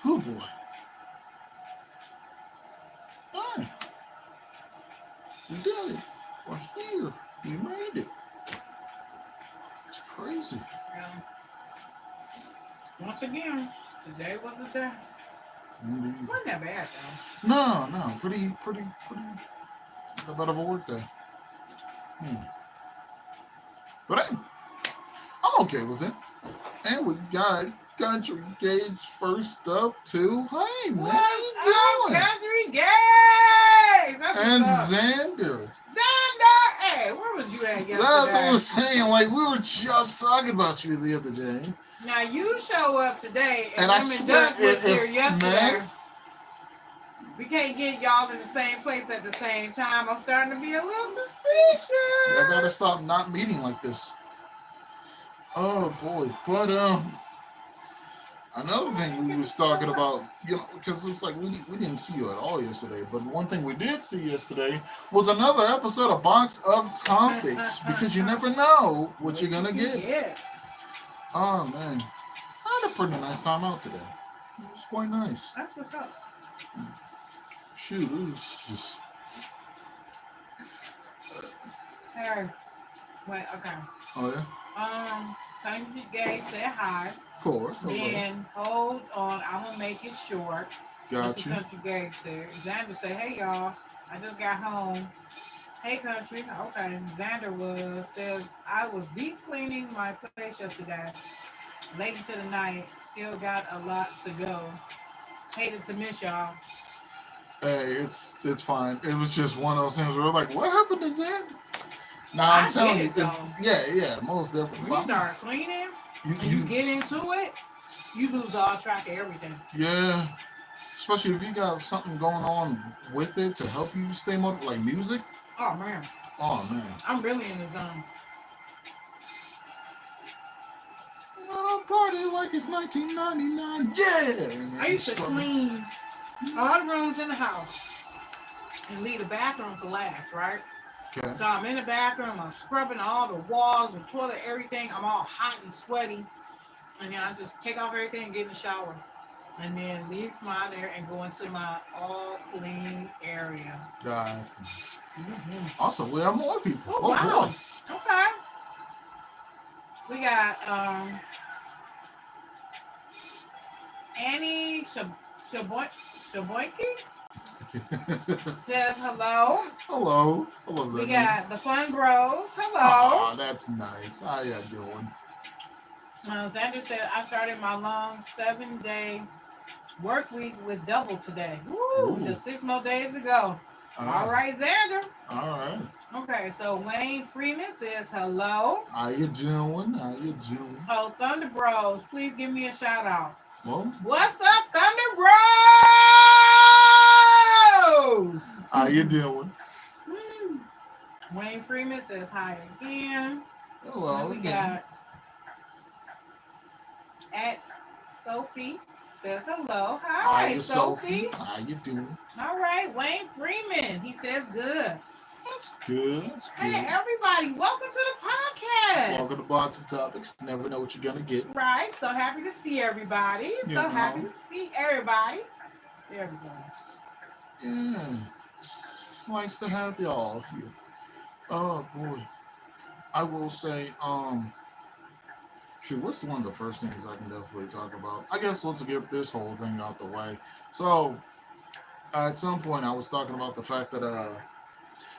Oh boy. Alright, we did it. We're here. We made it. It's crazy. Yeah. Once again, today was the day. Indeed. Wasn't that bad though. No. Pretty a bit of a work day. Hmm. But hey, I'm okay with it. And we got Country Gage first up too. Hey man, how you doing? Country Gays? That's And what's up. Xander. Xander! Hey, where was you at yesterday? That's what I'm saying. Like we were just talking about you the other day. Now you show up today, and I Em swear, Duck was here yesterday. man, We can't get y'all in the same place at the same time. I'm starting to be a little suspicious. I gotta stop not meeting like this. Oh boy, but another thing we was talking about, because it's like we didn't see you at all yesterday. But one thing we did see yesterday was another episode of Box of Topics, because you never know what you're gonna get. Yeah. Oh man, I had a pretty nice time out today. It was quite nice. That's what's up. Shoot, it was just. Hey. Wait, okay. Oh yeah. Country Gay said hi. Of course. Okay. Then hold on, I'm gonna make it short. Got you. Country Gay said. Xander said, "Hey y'all, I just got home." Hey Country. Okay. Xander says I was deep cleaning my place yesterday. Late into the night. Still got a lot to go. Hated to miss y'all. Hey, it's fine. It was just one of those things where we're like, what happened to Xander? Now I'm telling you, yeah, most definitely. When you start cleaning and you get into it, you lose all track of everything. Yeah, especially if you got something going on with it to help you stay motivated, like music. Oh man. I'm really in the zone. I'll party like it's 1999. Yeah. I used to clean all the rooms in the house and leave the bathroom for last, right? Okay. So I'm in the bathroom, I'm scrubbing all the walls, the toilet, everything. I'm all hot and sweaty. And then I just take off everything and get in the shower. And then leave from out there and go into my all clean area. That's nice. Mm-hmm. Also, we have more people. Oh wow. Boy. Okay. We got Annie Shaboyki says hello. Hello. We got the Fun Bros. Hello. Oh, that's nice. How you doing? Xander said I started my long 7-day work week with double today. Woo! Just 6 more days to go. All right, Xander. All right. Okay, so Wayne Freeman says hello. How you doing? Oh, Thunder Bros, please give me a shout out. Well, what's up, Thunder Bros? How you doing? Wayne Freeman says hi again. Hello. We got at Sophie says hello. Hi, Sophie. How you doing? All right, Wayne Freeman. He says good. That's good. Hey, everybody, welcome to the podcast. Welcome to Box of Topics. Never know what you're gonna get. Right. So happy to see everybody. Happy to see everybody. There we go. Yeah. It's nice to have y'all here. Oh boy. I will say, what's one of the first things I can definitely talk about? I guess let's get this whole thing out the way. So, at some point I was talking about the fact that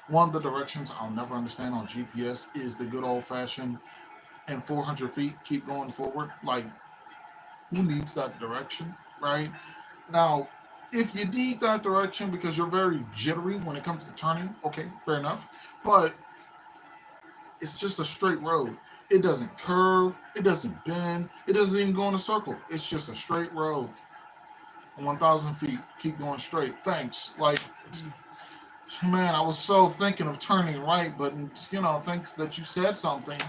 one of the directions I'll never understand on GPS is the good old-fashioned and 400 feet, keep going forward. Like, who needs that direction, right? Now, if you need that direction because you're very jittery when it comes to turning, okay, fair enough. But it's just a straight road. It doesn't curve. It doesn't bend. It doesn't even go in a circle. It's just a straight road. 1,000 feet, keep going straight. Thanks. Like, man, I was so thinking of turning right, but, thanks that you said something.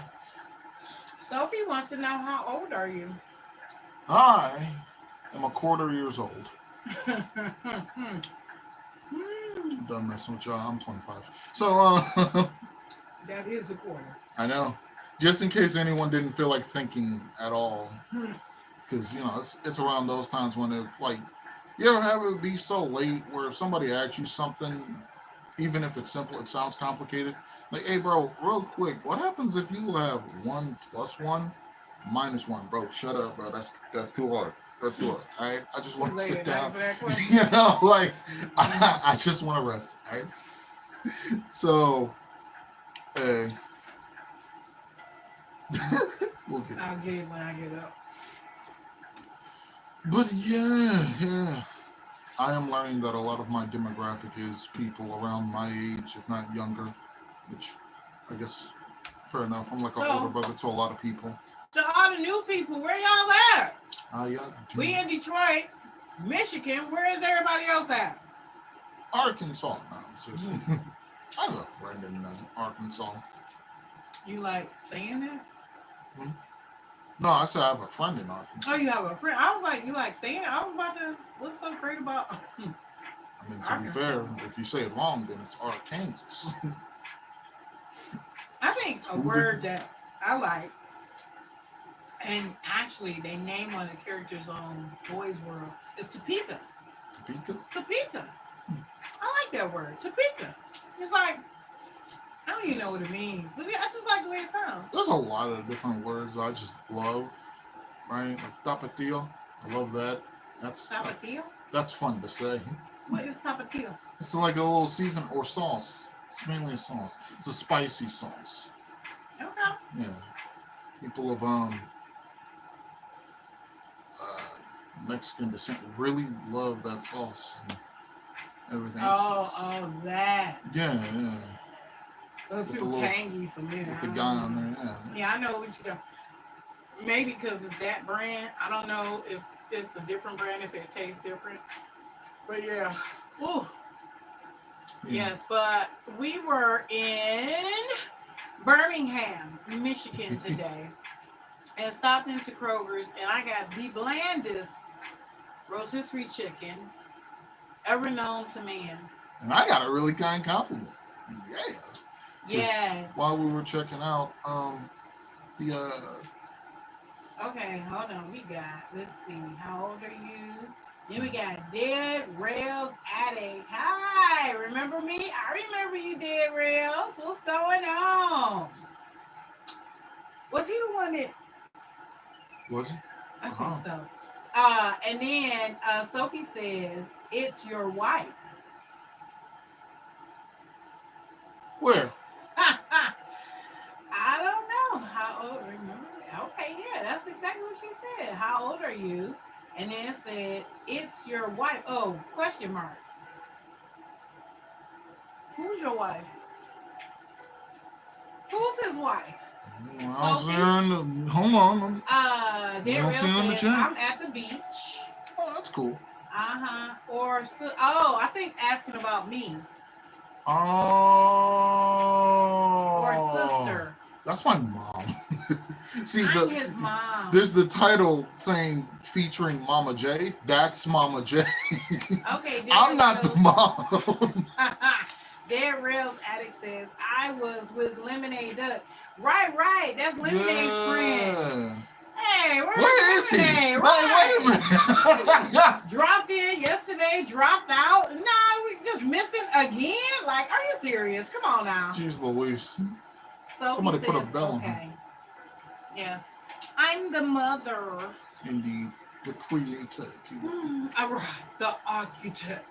Sophie wants to know, how old are you? I am a quarter years old. Done messing with y'all. I'm 25. So, that is a quarter. I know. Just in case anyone didn't feel like thinking at all. because it's around those times when if like you ever have it be so late where if somebody asks you something, even if it's simple, it sounds complicated. Like, hey, bro, real quick, what happens if you have 1 + 1 - 1? Bro, shut up, bro. That's too hard. That's too hard. All right, I just Too want to late sit at night down. for that question. Like I just want to rest. All right. So, hey, we'll get I'll there. get it when I get up. But yeah. I am learning that a lot of my demographic is people around my age, if not younger, which I guess fair enough. I'm like an older So, brother to a lot of people. to all the new people, where y'all at? Yeah, do We in Detroit, Michigan. Where is everybody else at? Arkansas now. Seriously. I have a friend in Arkansas. You like saying that? Hmm? No, I said I have a friend in Arkansas. Oh, you have a friend. I was like, you like saying it? I was about to. What's so great about I mean, to be Arkansas? fair, if you say it wrong, then it's Arkansas. I think a word that I like, and actually they name one of the characters on Boys World is Topeka. Topeka? Topeka. I like that word, Topeka. It's like I don't even know what it means, but I just like the way it sounds. There's a lot of different words I just love, right? Like tapatio. I love that. Tapatio? That's fun to say. What is tapatio? It's like a little season or sauce. It's mainly a sauce. It's a spicy sauce. Okay. Yeah. People of Mexican descent really love that sauce and everything. Oh, that. Yeah. A little too tangy for me. With the guy on there, Yeah, I know what you're. Maybe because it's that brand. I don't know if it's a different brand, if it tastes different. But yeah. Ooh. Yes, but we were in Birmingham, Michigan today and stopped into Kroger's and I got the blandest rotisserie chicken ever known to man. And I got a really kind compliment. Yeah. Yes. While we were checking out, the Okay, hold on. Let's see, how old are you? Then we got Dead Rails Addict. Hi, remember me? I remember you, Dead Rails. What's going on? Was he the one that? Was he? I think so. And then Sophie says, it's your wife. Where? I don't know. How old? Remember? Okay, yeah, that's exactly what she said. How old are you? And then it said, it's your wife. Oh, question mark. Who's your wife? Who's his wife? Hold on. Dead Real says, I'm at the beach. Oh, that's cool. Or, I think asking about me. Oh. Or sister. That's my mom. See, I'm his mom. There's the title saying featuring Mama J. That's Mama J. Okay. I'm not the mom. Dead Rails Addict says, I was with Lemonade Duck. Right. That's Lemonade's friend. Hey, where is he? Wait a minute. Dropped in yesterday, dropped out. Nah, we just missing again? Like, are you serious? Come on now. Jeez Louise. So somebody put a bell on him. Yes. I'm the mother. Indeed. The creator, if you will. All right. The architect,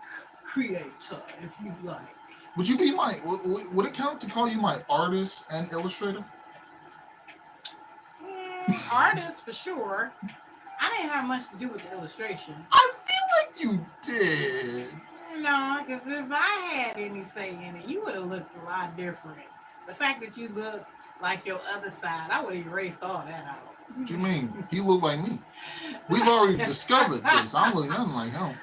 creator, if you like. Would you be my, would it count to call you my artist and illustrator? Artist, for sure. I didn't have much to do with the illustration. I feel like you did. No, because if I had any say in it, you would have looked a lot different. The fact that you look like your other side, I would have erased all that out. What do you mean? He looked like me. We've already discovered this. I'm looking nothing like him.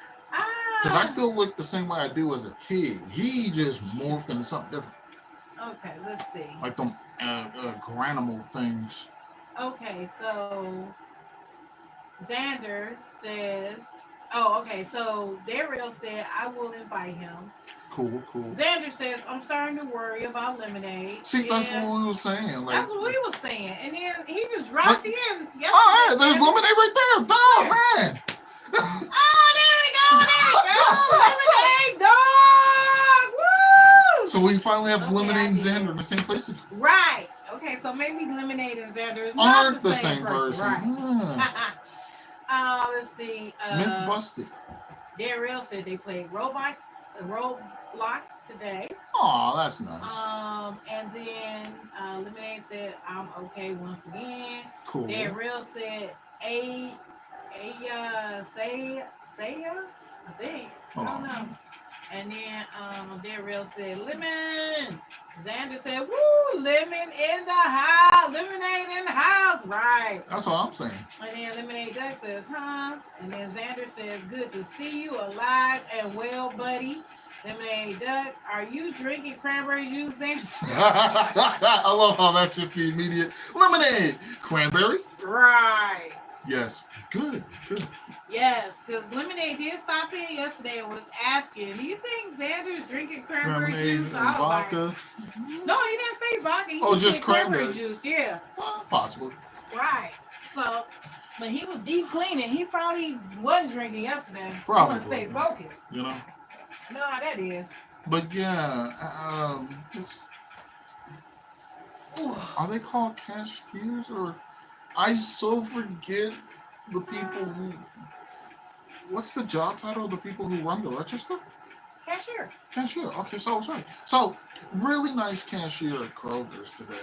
Because I still look the same way I do as a kid. He just morphed into something different. Okay, let's see. Like them granimal things. Okay, so Xander says, so Daryl said, I will invite him. Cool, cool. Xander says, I'm starting to worry about lemonade. See, that's Yeah, what we were saying. Like, that's what we was saying. And then he just dropped like, in yesterday. oh, hey, there's saying, lemonade right there. Dog, Where? man. Oh, there we go. Lemonade, dog. Woo! So we finally have Okay, lemonade and I get Xander it. in the same place. Right. Okay, so maybe Lemonade and Xander is not Aren't the same person. Right. Hmm. Let's see. Myth busted. Darrell said they played Roblox today. Aw, that's nice. And then Lemonade said, I'm okay once again. Cool. Darrell said, say, I think. I don't know. And then Darrell said, lemon. Xander said, woo, lemon in the house. Lemonade in the house. Right. That's what I'm saying. And then Lemonade Duck says, huh? And then Xander says, good to see you alive and well, buddy. Lemonade Duck, are you drinking cranberry juice, Xander? I love how that's just the immediate lemonade. Cranberry? Right. Yes. Good, good. Yes, because Lemonade did stop in yesterday and was asking, do you think Xander's drinking cranberry Lemonade juice? and I was vodka. like, no, he didn't say vodka. He just said cranberry cranberry juice. Yeah. Possibly. Right. So, but he was deep cleaning. He probably wasn't drinking yesterday. Probably. He want to stay focused. You know? You know how that is. But yeah, are they called cashiers or I so forget the people who what's the job title of the people who run the register? Cashier. Cashier. Okay, so I was right. So really nice cashier at Kroger's today.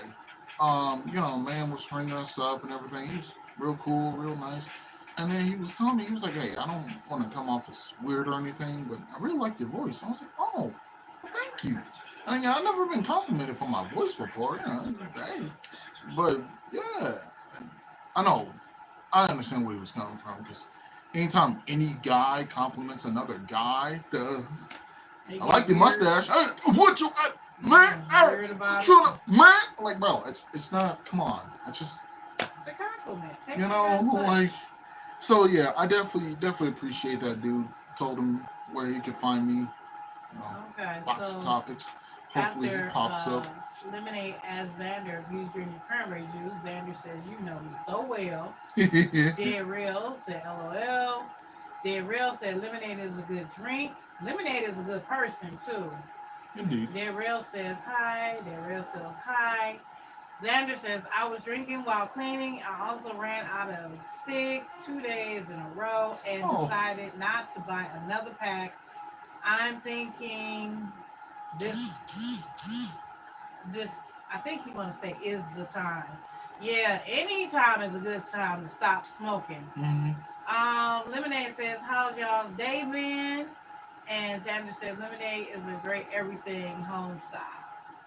Man was ringing us up and everything. He was real cool, real nice. And then he was telling me, he was like, hey, I don't want to come off as weird or anything, but I really like your voice. I was like, oh, well, thank you. I mean, I've never been complimented for my voice before, hey. But, yeah. And I know. I understand where he was coming from, because anytime any guy compliments another guy, I like the mustache. Hey, what you, man, hey, man. Like, bro, it's not, come on. It's a compliment. Take like, so yeah, I definitely appreciate that dude. Told him where he could find me. Okay, lots of topics. Hopefully he pops up. Lemonade as Xander, if he's drinking cranberry juice, Xander says, you know me so well. Dead Real said, LOL. Dead Real said, lemonade is a good drink. Lemonade is a good person, too. Indeed. Dead Real says, hi. Dead Real says, hi. Xander says, I was drinking while cleaning. I also ran out of 2 days in a row and decided not to buy another pack. I'm thinking this, I think you want to say is the time. Yeah, any time is a good time to stop smoking. Mm-hmm. Lemonade says, how's y'all's day been? And Xander said, lemonade is a great everything home style.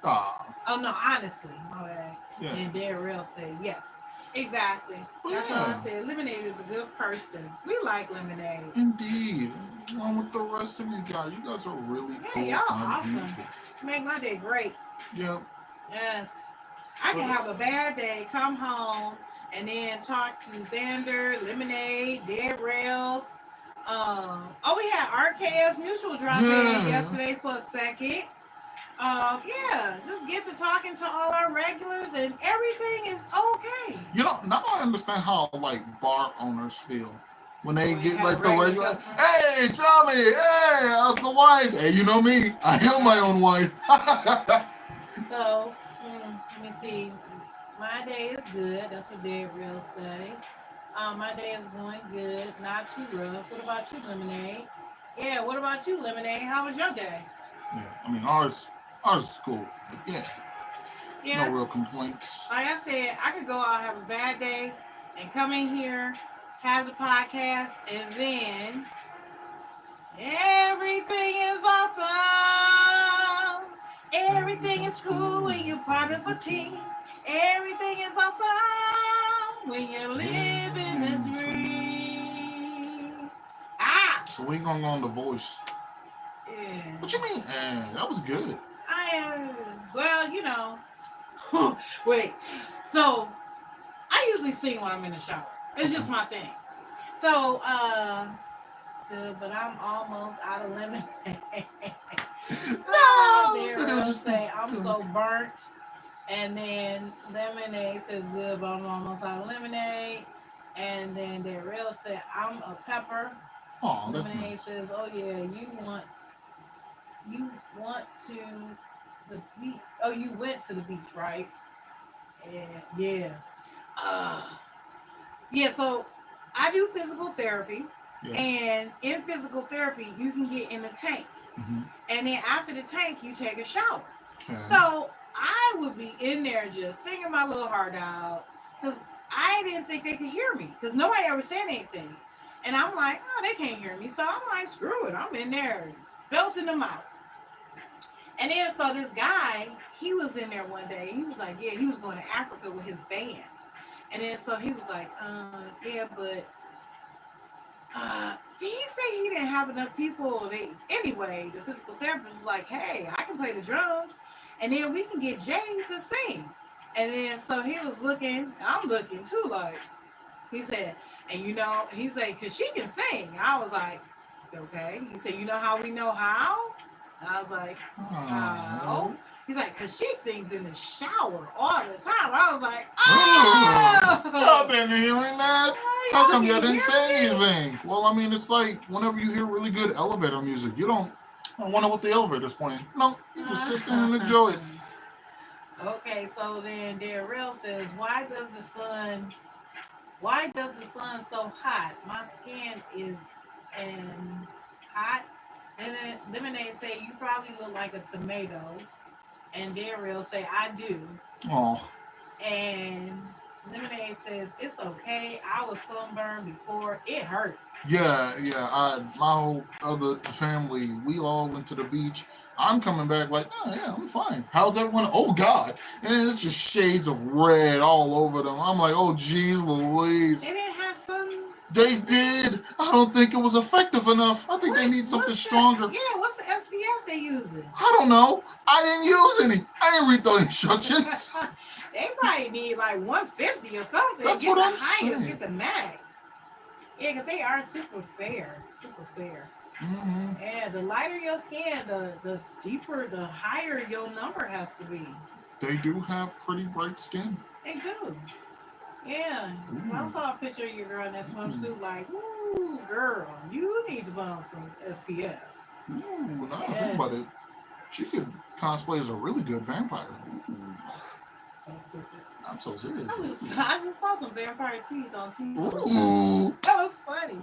Oh no, honestly, my bad. Yeah. And Darrell said yes, exactly. That's why I said lemonade is a good person. We like lemonade. Indeed, along with the rest of you guys are really cool. Y'all awesome. Beautiful. Make my day great. Yep. Yes, I can have a bad day, come home, and then talk to Xander, Lemonade, Darrell's. We had RKS Mutual drop in yesterday for a second. Just get to talking to all our regulars and everything is okay. Now I understand how like bar owners feel when they get like the regular. Hey, Tommy. Hey, how's the wife? Hey, you know me. I am my own wife. So let me see. My day is good. That's what Dead Real say. My day is going good. Not too rough. What about you, Lemonade? Yeah. What about you, Lemonade? How was your day? Yeah. I mean, ours is cool. But yeah. No real complaints. Like I said, I could go out, have a bad day, and come in here, have the podcast, and then everything is awesome. Everything is cool when you're part of a team. Everything is awesome when you're living a dream. So we ain't gonna go on The Voice. Yeah. What you mean? That was good. Wait. So I usually sing when I'm in the shower. It's just my thing. So, but I'm almost out of lemonade. No, Then then it was Real just say, I'm so burnt. And then Lemonade says, good, but I'm almost out of lemonade. And then Real said, I'm a pepper. oh, that's Lemonade nice. says, oh yeah, you want to the beach. Oh, you went to the beach, right? And yeah. Uh, yeah, so I do physical therapy. Yes. And in physical therapy, you can get in the tank. Mm-hmm. And then after the tank, you take a shower. Okay. So I would be in there just singing my little heart out because I didn't think they could hear me because nobody ever said anything. And I'm like, oh, they can't hear me. So I'm like, screw it. I'm in there belting them out. And then so this guy, he was in there one day. He was like, yeah, he was going to Africa with his band. And then so he was like, yeah, but did he say he didn't have enough people? Anyway, the physical therapist was like, hey, I can play the drums and then we can get Jay to sing. And then so he was looking, I'm looking too, like, he said, and he said, because she can sing. I was like, okay. He said, you know how we know how? And I was like, how? He's like, because she sings in the shower all the time. I was like, I've oh! been hearing that. How come you didn't say anything? Well, I mean, it's like whenever you hear really good elevator music, you don't. I wonder what the elevator's playing. No, you just sit there and enjoy it. Okay, so then Darrell says, why does the sun so hot? My skin is hot. And then Lemonade say, you probably look like a tomato. And Darrell say, I do. Oh. And Lemonade says, it's okay. I was sunburned before. It hurts. Yeah. My whole other family, we all went to the beach. I'm coming back like, oh yeah, I'm fine. How's everyone? Oh God. And it's just shades of red all over them. I'm like, oh geez Louise. They didn't have sun. They did. I don't think it was effective enough. I think they need something stronger. Yeah, what's the SPF they using? I don't know. I didn't use any. I didn't read the instructions. They probably need like 150 or something. That's get what the I'm saying. Get the max. Yeah, because they are super fair. Super fair. Mm-hmm. And the lighter your skin, the deeper, the higher your number has to be. They do have pretty bright skin. They do. Yeah. I saw a picture of your girl in that swimsuit, like, ooh, girl, you need to put on some SPF. Ooh, now I think about it. She could cosplay as a really good vampire. Ooh. So stupid. I'm so serious. I just saw some vampire teeth on TV. Ooh. That was funny.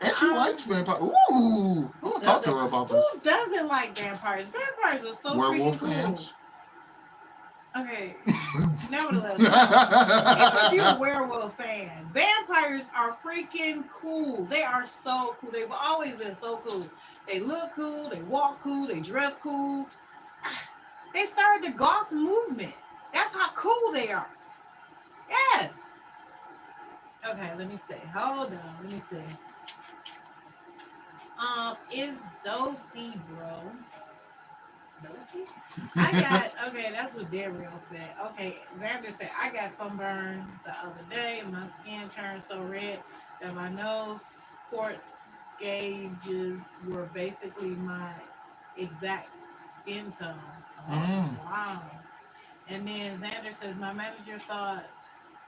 And she likes vampires. Ooh. I'm going to talk to her about this. Who doesn't like vampires? Vampires are so Werewolf freaking fans. cool. Okay. Nevertheless, if you're a werewolf fan, vampires are freaking cool. They are so cool. They've always been so cool. They look cool. They walk cool. They dress cool. They started the goth movement. That's how cool they are. Yes. Okay, let me see. Hold on. Let me see. Is Dosey, bro? Dosey? I got, okay, that's what Darrell said. Okay, Xander said, I got sunburned the other day. My skin turned so red that my nose port gauges were basically my exact skin tone. Oh, wow. And then Xander says, my manager thought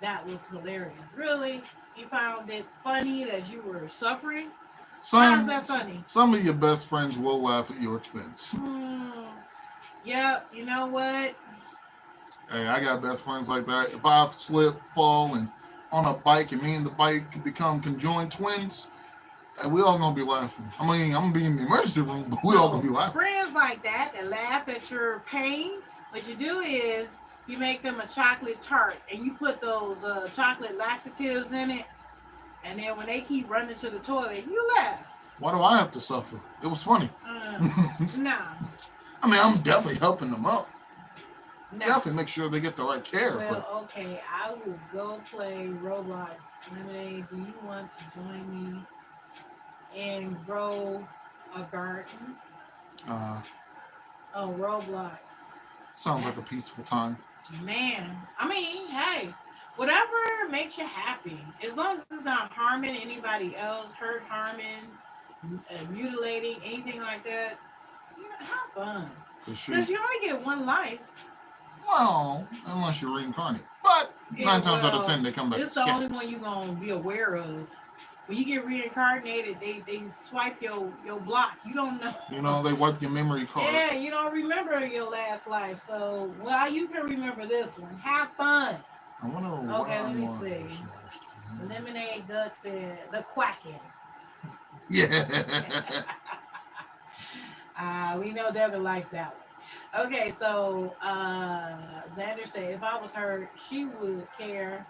that was hilarious. Really? He found it funny that you were suffering? How's that funny? Some of your best friends will laugh at your expense. Yep, you know what? Hey, I got best friends like that. If I slip, fall, and on a bike, and me and the bike become conjoined twins, we all gonna be laughing. I mean, I'm gonna be in the emergency room, but we all gonna be laughing. Friends like that laugh at your pain, what you do is you make them a chocolate tart, and you put those chocolate laxatives in it, and then when they keep running to the toilet, you laugh. Why do I have to suffer? It was funny. Nah. I mean, I'm definitely helping them up. No. Definitely make sure they get the right care. Well, okay, I will go play Roblox. Lemonade, do you want to join me and grow a garden? Oh, Roblox. Sounds like a peaceful time. Man, I mean, hey, whatever makes you happy, as long as it's not harming anybody else, harming, mutilating, anything like that. have fun. Because Because you only get one life. well, unless you're reincarnated. But Yeah, 9 times out of 10, they come back it's as the only cats. one you're gonna be aware of. When you get reincarnated, they swipe your block. You don't know. You know, they wipe your memory card. Yeah, you don't remember your last life. So well, you can remember this one. Have fun. I wonder Okay, let me more see. Lemonade Duck said the quacking. Yeah. We know Devin likes that one. Okay, so Xander said if I was her, she would care,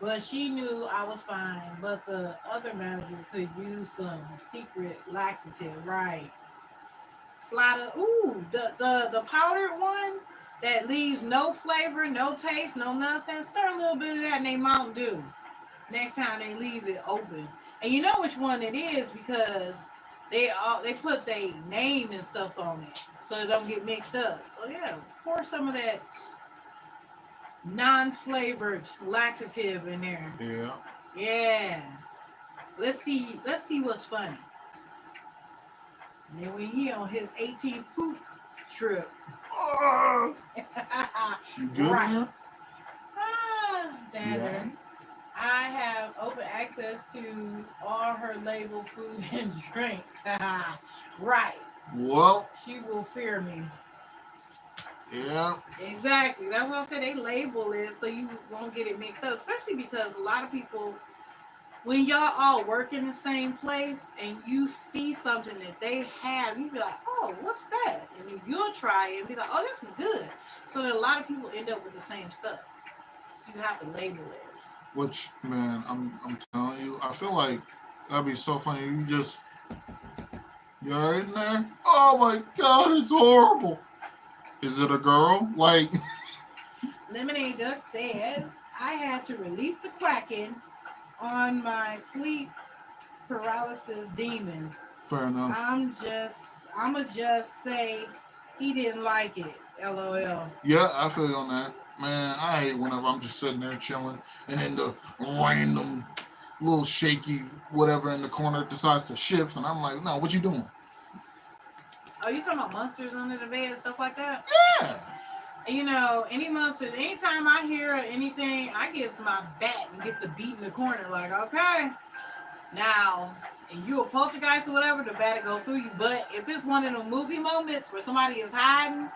but she knew I was fine. But the other manager could use some secret laxative, right? Slider, ooh, the powdered one that leaves no flavor, no taste, no nothing. Stir a little bit of that in their Mountain Dew. Next time they leave it open, and you know which one it is because they put their name and stuff on it so it don't get mixed up. So yeah, pour some of that non-flavored laxative in there. Yeah. Yeah. Let's see what's funny. And then when he on his 18th poop trip. You good right. here? Xander. Yeah. I have open access to all her labeled food and drinks. right. Well. She will fear me. Yeah. Exactly. That's what I said. They label it so you won't get it mixed up. Especially because a lot of people, when y'all all work in the same place and you see something that they have, you be like, oh, what's that? And then you'll try it and be like, oh, this is good. So that a lot of people end up with the same stuff. So you have to label it. Which, man, I'm telling you, I feel like that'd be so funny. You're in there? Oh my God, it's horrible. Is it a girl? Like. Lemonade Duck says, I had to release the quacking on my sleep paralysis demon. Fair enough. I'ma just say he didn't like it. LOL. Yeah, I feel you on that. Man, I hate whenever I'm just sitting there chilling and then the random little shaky whatever in the corner decides to shift and I'm like, no, what you doing? Oh, you talking about monsters under the bed and stuff like that? Yeah. You know, any monsters, anytime I hear anything, I get to my bat and get to beat in the corner like, okay. Now, and you a poltergeist or whatever, the bat will go through you. But if it's one of the movie moments where somebody is hiding,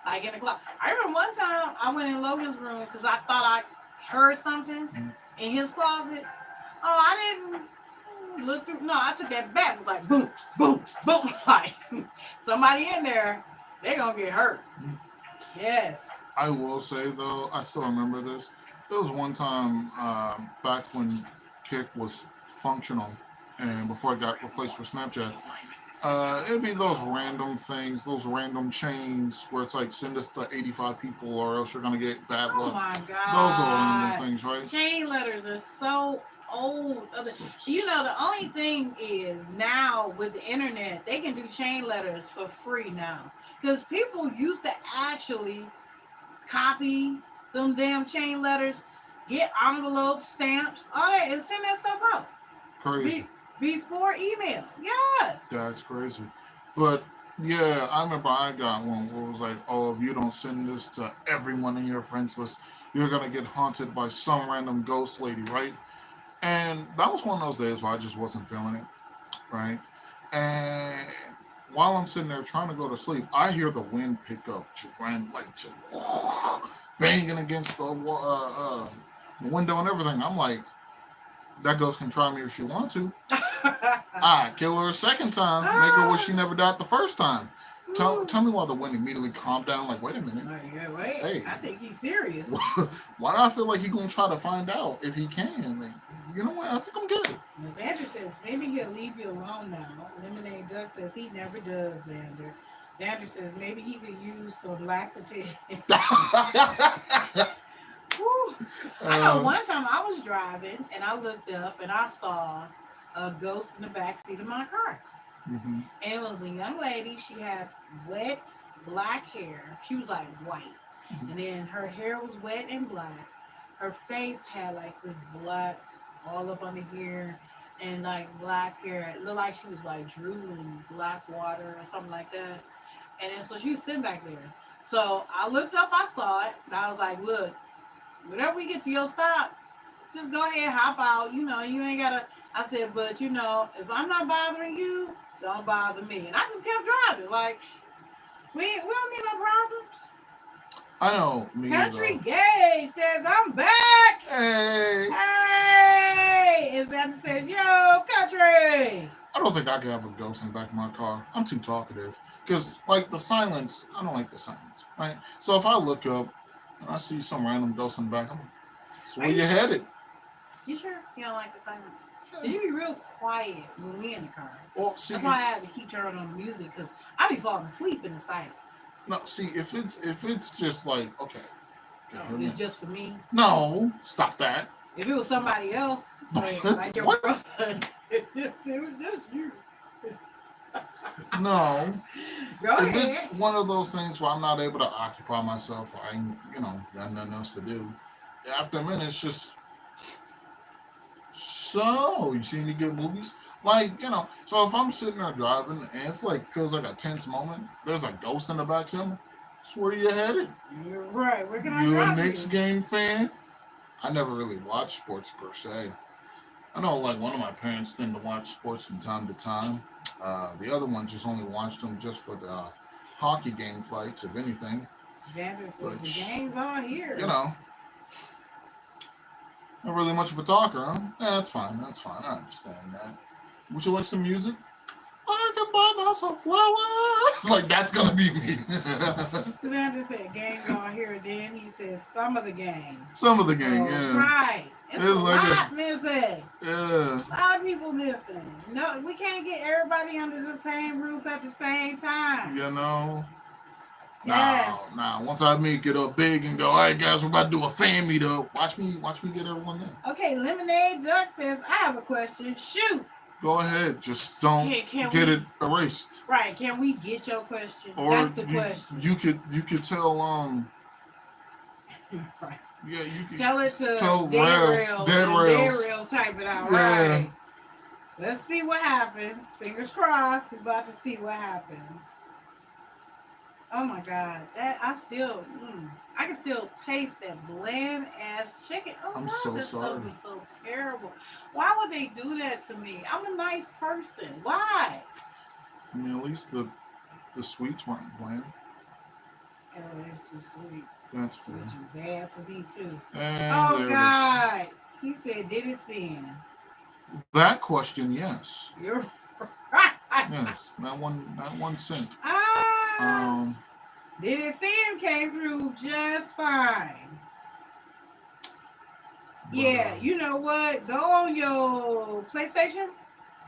like in the closet. I remember one time I went in Logan's room because I thought I heard something in his closet. Oh, I didn't look through. No, I took that bat. It was like boom, boom, boom. Like somebody in there, they're gonna get hurt. Yes. I will say though, I still remember this. There was one time back when Kik was functional and before it got replaced with Snapchat. It'd be those random things, those random chains where it's like send us the 85 people or else you're gonna get bad luck. Oh my God. Those are random things, right? Chain letters are so old. You know, the only thing is now with the internet, they can do chain letters for free now. Because people used to actually copy them damn chain letters, get envelopes, stamps, all that, and send that stuff out. Crazy. Before email. Yes. That's crazy. But yeah, I remember I got one where it was like, oh, if you don't send this to everyone in your friends list, you're gonna get haunted by some random ghost lady, right? And that was one of those days where I just wasn't feeling it, right? And while I'm sitting there trying to go to sleep, I hear the wind pick up, just banging against the window and everything. I'm like, that ghost can try me if she wants to. I kill her a second time, make her wish she never died the first time. Tell me why the wind immediately calmed down. Like, wait a minute. Wait. Hey. I think he's serious. Why do I feel like he's gonna try to find out if he can? Like, you know what? I think I'm good. Xander says maybe he'll leave you alone now. Lemonade Duck says he never does. Xander says maybe he could use some laxative. I know one time I was driving and I looked up and I saw a ghost in the backseat of my car. Mm-hmm. And it was a young lady. She had wet black hair. She was like white. Mm-hmm. And then her hair was wet and black. Her face had like this black all up under here and like black hair. It looked like she was like drooling black water or something like that. And then so she was sitting back there. So I looked up, I saw it, and I was like, look, whenever we get to your stop, just go ahead, hop out. You know, you ain't gotta. I said, but you know, if I'm not bothering you, don't bother me. And I just kept driving. Like, we don't need no problems. I know. Me Country either. Gay says, I'm back. Hey. Hey. And Xander says, yo, Country. I don't think I could have a ghost in the back of my car. I'm too talkative. Because, like, the silence, I don't like the silence, right? So if I look up and I see some random ghost in the back, I'm like, so where you headed? You sure you don't like the silence? You be real quiet when we in the car. Well, see, that's why I had to keep turning on the music, because I be falling asleep in the silence. No, see, if it's just like, okay. It's just for me. No, stop that. If it was somebody else, like your brother, it was just you. No. Go if ahead. it's one of those things where I'm not able to occupy myself, or I, got nothing else to do. After a minute, it's just, so you see any good movies? Like, so if I'm sitting there driving and it's like, feels like a tense moment, there's a ghost in the back seat, so where are you headed? You're right. Where can I You drive a Knicks you? game fan? I never really watched sports per se. I know, like, one of my parents tend to watch sports from time to time. The other one just only watched them just for the hockey game fights, if anything. Xander says the game's on here. Not really much of a talker, huh? Yeah, that's fine. I understand that. Would you like some music? I can buy myself flowers. Like, that's gonna be me. Xander said game's on here. Then he says some of the game. Some of the game, yeah. Right. It's a lot missing. Yeah. A lot of people missing. No, we can't get everybody under the same roof at the same time. Yes. Nah. Once I make it up big and go, all right, guys, we're about to do a fan meet up. Watch me get everyone there. Okay, Lemonade Duck says, I have a question. Shoot. Go ahead. Just don't get it erased. Right. Can we get your question? Or that's the question. You could tell right. Yeah, you can tell it to Dead Rails. Dead Rails type it out. Yeah. Right. Let's see what happens. Fingers crossed. We're about to see what happens. Oh my God. That I can still taste that bland ass chicken. Oh I'm God, so this sorry. stuff is so terrible. Why would they do that to me? I'm a nice person. Why? I mean, at least the sweets weren't bland. Oh, it's too sweet. That's fair. Which is bad for me too. And oh God. He said, did it sin? That question, yes. You're right. Yes, not one cent. Did it sin came through just fine. Yeah, you know what? Go on your PlayStation.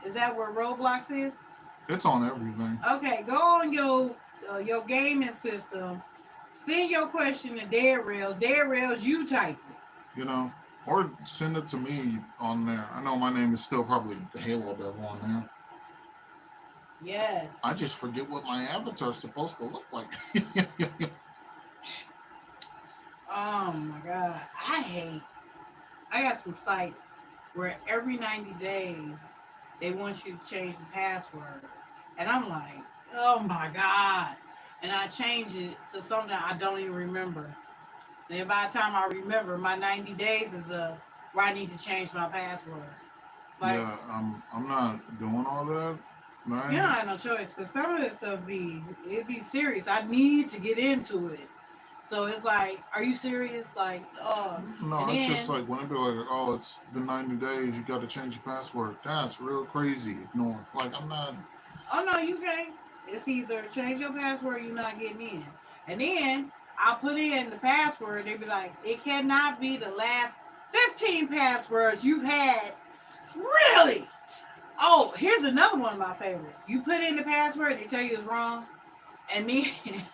Is that where Roblox is? It's on everything. Okay, go on your gaming system. Send your question to Dead Rails. Dead Rails, you type it. Or send it to me on there. I know my name is still probably the Halo Devil on there. Yes. I just forget what my avatar's supposed to look like. Oh my God. I got some sites where every 90 days they want you to change the password. And I'm like, oh my God. And I change it to something I don't even remember. And by the time I remember, my 90 days is up where I need to change my password. Like, yeah, I'm not doing all that. Right? You don't have no choice, because some of this stuff it'd be serious. I need to get into it. So it's like, are you serious? Like, no, it's just like when it be like, oh, it's been 90 days, you got to change your password. That's real crazy. Ignore. Like, I'm not. Oh no, you can't. It's either change your password or you're not getting in. And then I'll put in the password. They be like, it cannot be the last 15 passwords you've had. Really? Oh, here's another one of my favorites. You put in the password, they tell you it's wrong, and then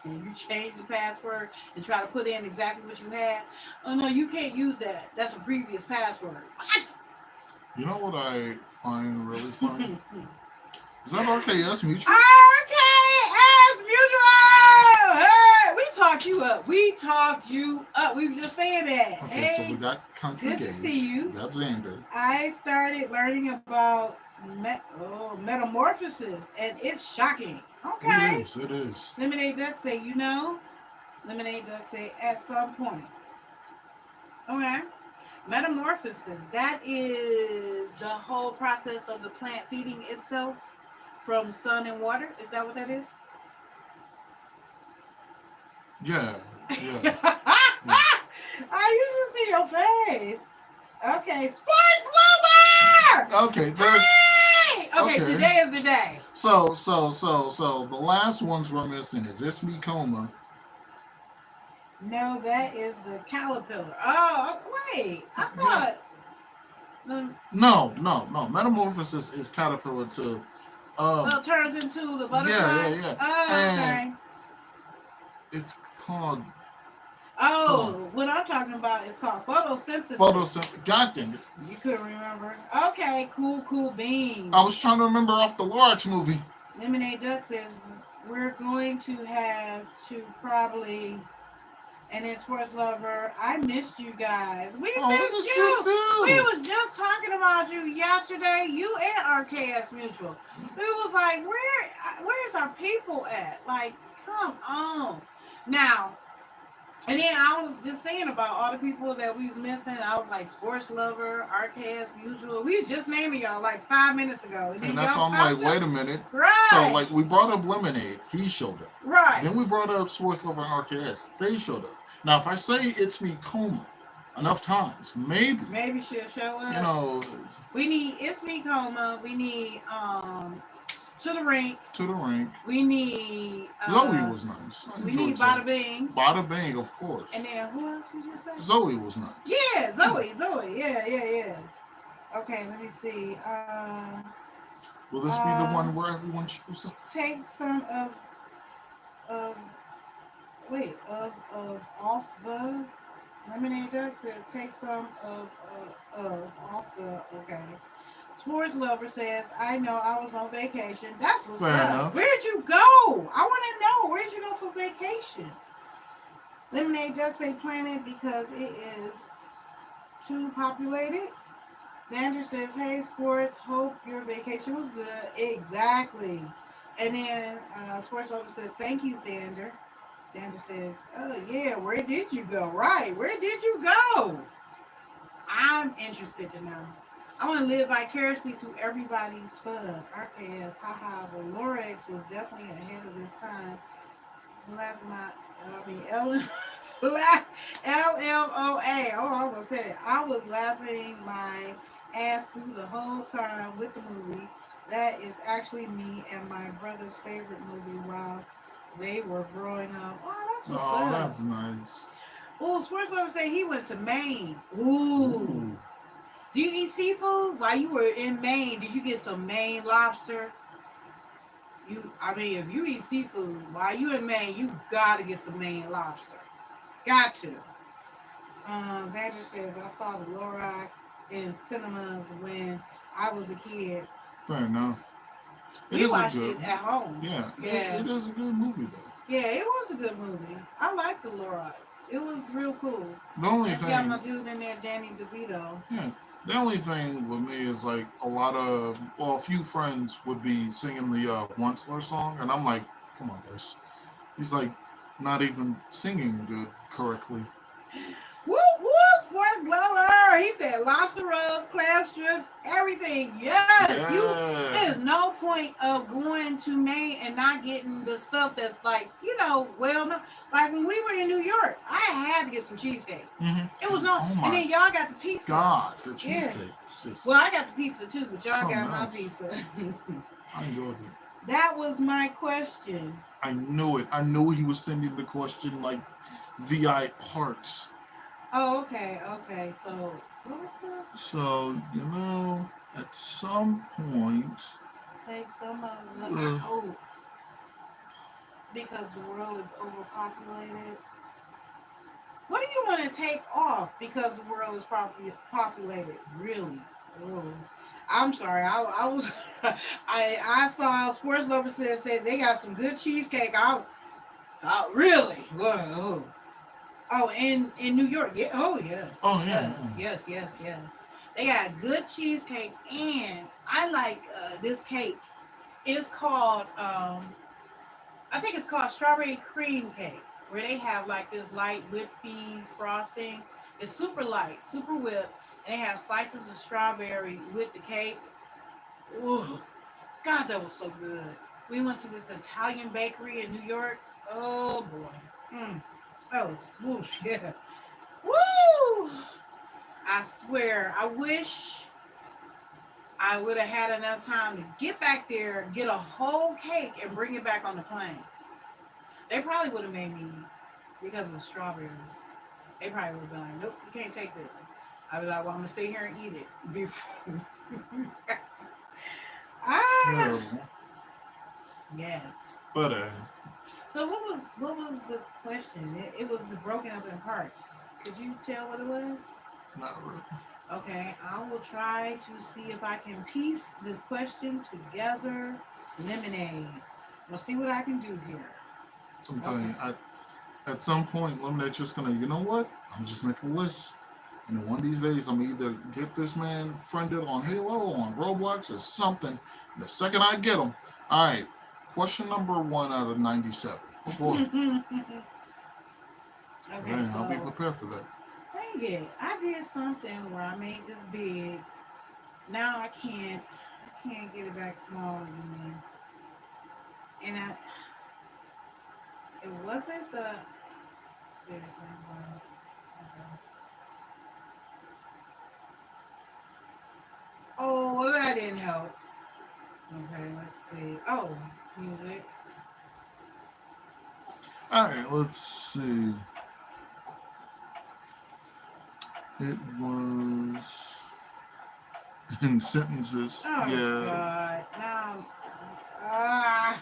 you change the password and try to put in exactly what you had. Oh no, you can't use that. That's a previous password. What? You know what I find really funny? Is that RKS Mutual? RKS Mutual! Hey, we talked you up. We were just saying that. Okay, so we got Country Good Gage. to see you. We got Xander. I started learning about Metamorphosis, and it's shocking. Okay. It is. It is. Lemonade Duck say, you know. Lemonade Duck say, at some point. Okay. Metamorphosis, that is the whole process of the plant feeding itself from sun and water. Is that what that is? Yeah. Yeah. Yeah. I used to see your face. Okay, Sports Lover! Okay. There's. Hey! Okay, Okay. today is the day. So the last ones we're missing is It's Me Coma. No, that is the caterpillar. Oh, wait. I thought. No. Metamorphosis is caterpillar too. Turns into the butterfly. Yeah. Oh, okay. It's called What I'm talking about is called photosynthesis. photosynthesis. God dang it! You couldn't remember. Okay, cool beans. I was trying to remember off the Lorax movie. Lemonade Duck says we're going to have to probably. And then Sports Lover, I missed you guys. We missed you. Too. We was just talking about you yesterday. You and RKS Mutual. We was like, where's our people at? Like, come on. Now, and then I was just saying about all the people that we was missing. I was like, Sports Lover, RKS Mutual. We was just naming y'all like 5 minutes ago. And that's why I'm like, wait a minute. Right. So like we brought up Lemonade, he showed up. Right. Then we brought up Sports Lover and RKS, they showed up. Now if I say It's Me Coma enough times, maybe she'll show up. You know, we need It's Me Coma. We need To the Rink. We need Zoe was nice. We need Bada Bing. Bada Bing, of course. And then who else you just said? Zoe was nice. Yeah, Zoe. Yeah. Okay, let me see. Will this be the one where everyone shows up? Take some of off the Lemonade Duck says take some of off the okay. Sports Lover says, I know I was on vacation. That's what's Fair up. enough. Where'd you go? I want to know. Where'd you go for vacation? Lemonade Duck say Planet because it is too populated. Xander says, hey, Sports, hope your vacation was good. Exactly. And then Sports Lover says, thank you, Xander. Xander says, oh, yeah, where did you go? Right, where did you go? I'm interested to know. I want to live vicariously through everybody's fun. RKS, haha, but Lorax was definitely ahead of his time. LMOA. Oh, I almost said it. I was laughing my ass through the whole time with the movie. That is actually me and my brother's favorite movie while they were growing up. Oh, that's what's up. Oh, that's nice. Oh, Sports Lover say he went to Maine. Ooh. Do you eat seafood? While you were in Maine, did you get some Maine lobster? If you eat seafood while you in Maine, you gotta get some Maine lobster. Got to. Xander says, I saw the Lorax in cinemas when I was a kid. Fair enough. We watched it at home. Yeah. It is a good movie, though. Yeah, it was a good movie. I liked the Lorax. It was real cool. The only Let's thing... got my dude in there, Danny DeVito. Yeah. The only thing with me is like a few friends would be singing the Onceler song, and I'm like, come on, guys. He's like not even singing good correctly. Whoop, whoop, Sports Lover. He said lobster rolls, clam strips, everything. Yes. There's no point of going to Maine and not getting the stuff that's like, like when we were in New York, I had to get some cheesecake. Mm-hmm. It was and then y'all got the pizza. God, the cheesecake. Yeah. Well, I got the pizza too, but y'all got my pizza. I enjoyed it. That was my question. I knew it. I knew he was sending the question like VI parts. Oh, okay. So, what was that? So, at some point... Take some of the... because the world is overpopulated. What do you want to take off because the world is populated? Really? Oh. I'm sorry. I was... I saw Sports Lover said they got some good cheesecake. Really? Whoa. Oh, in New York. Yeah. Oh, yes. Oh, yeah. Yes. They got good cheesecake, and I like this cake. It's called I think it's called strawberry cream cake, where they have like this light whippy frosting. It's super light, super whipped, and they have slices of strawberry with the cake. Ooh, God, that was so good. We went to this Italian bakery in New York. Oh boy, that was whoosh, yeah. Woo! I swear, I wish I would have had enough time to get back there, get a whole cake, and bring it back on the plane. They probably would have made me because of the strawberries. They probably would have been like, nope, you can't take this. I'd be like, well, I'm gonna sit here and eat it before. Ah, Terrible. yes. But So what was the question? It was the broken up in parts. Could you tell what it was? not really. Okay, I will try to see if I can piece this question together. Lemonade. We'll see what I can do here. I'm telling Okay. you, at some point, Lemonade's just gonna, you know what? I'm just make a list. And then one of these days, I'm gonna either get this man friended on Halo or on Roblox or something. And the second I get him, all right. Question number 1 out of 97. Oh boy, Okay, man, I'll be so prepared for that. dang it. I did something where I made this big. Now I can't get it back small again. And it wasn't the seriously. Wow. Okay. Oh, well, that didn't help. Okay, let's see. Oh, music. All right, let's see. It was in sentences. Oh Yeah. God. Now, ah,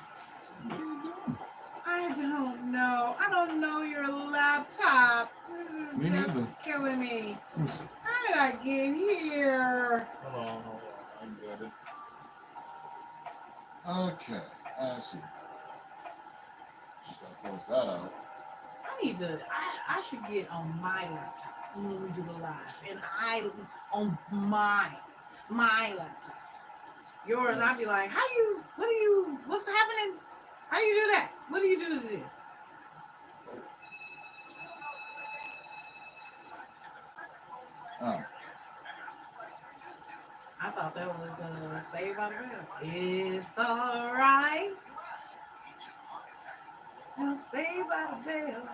I don't know. I don't know your laptop. This Me is neither. just killing me. Let me see. How did I get here? Hold on. I got it. Okay, I see. Just gotta close that out. I need to. I should get on my laptop when we do the live, and I on my laptop. Yours, Yeah. I'd be like, how you? What do you? What's happening? How do you do that? What do you do to this? Oh. I thought that was Saved by the Bell. It's alright. I'm Saved by the Bell.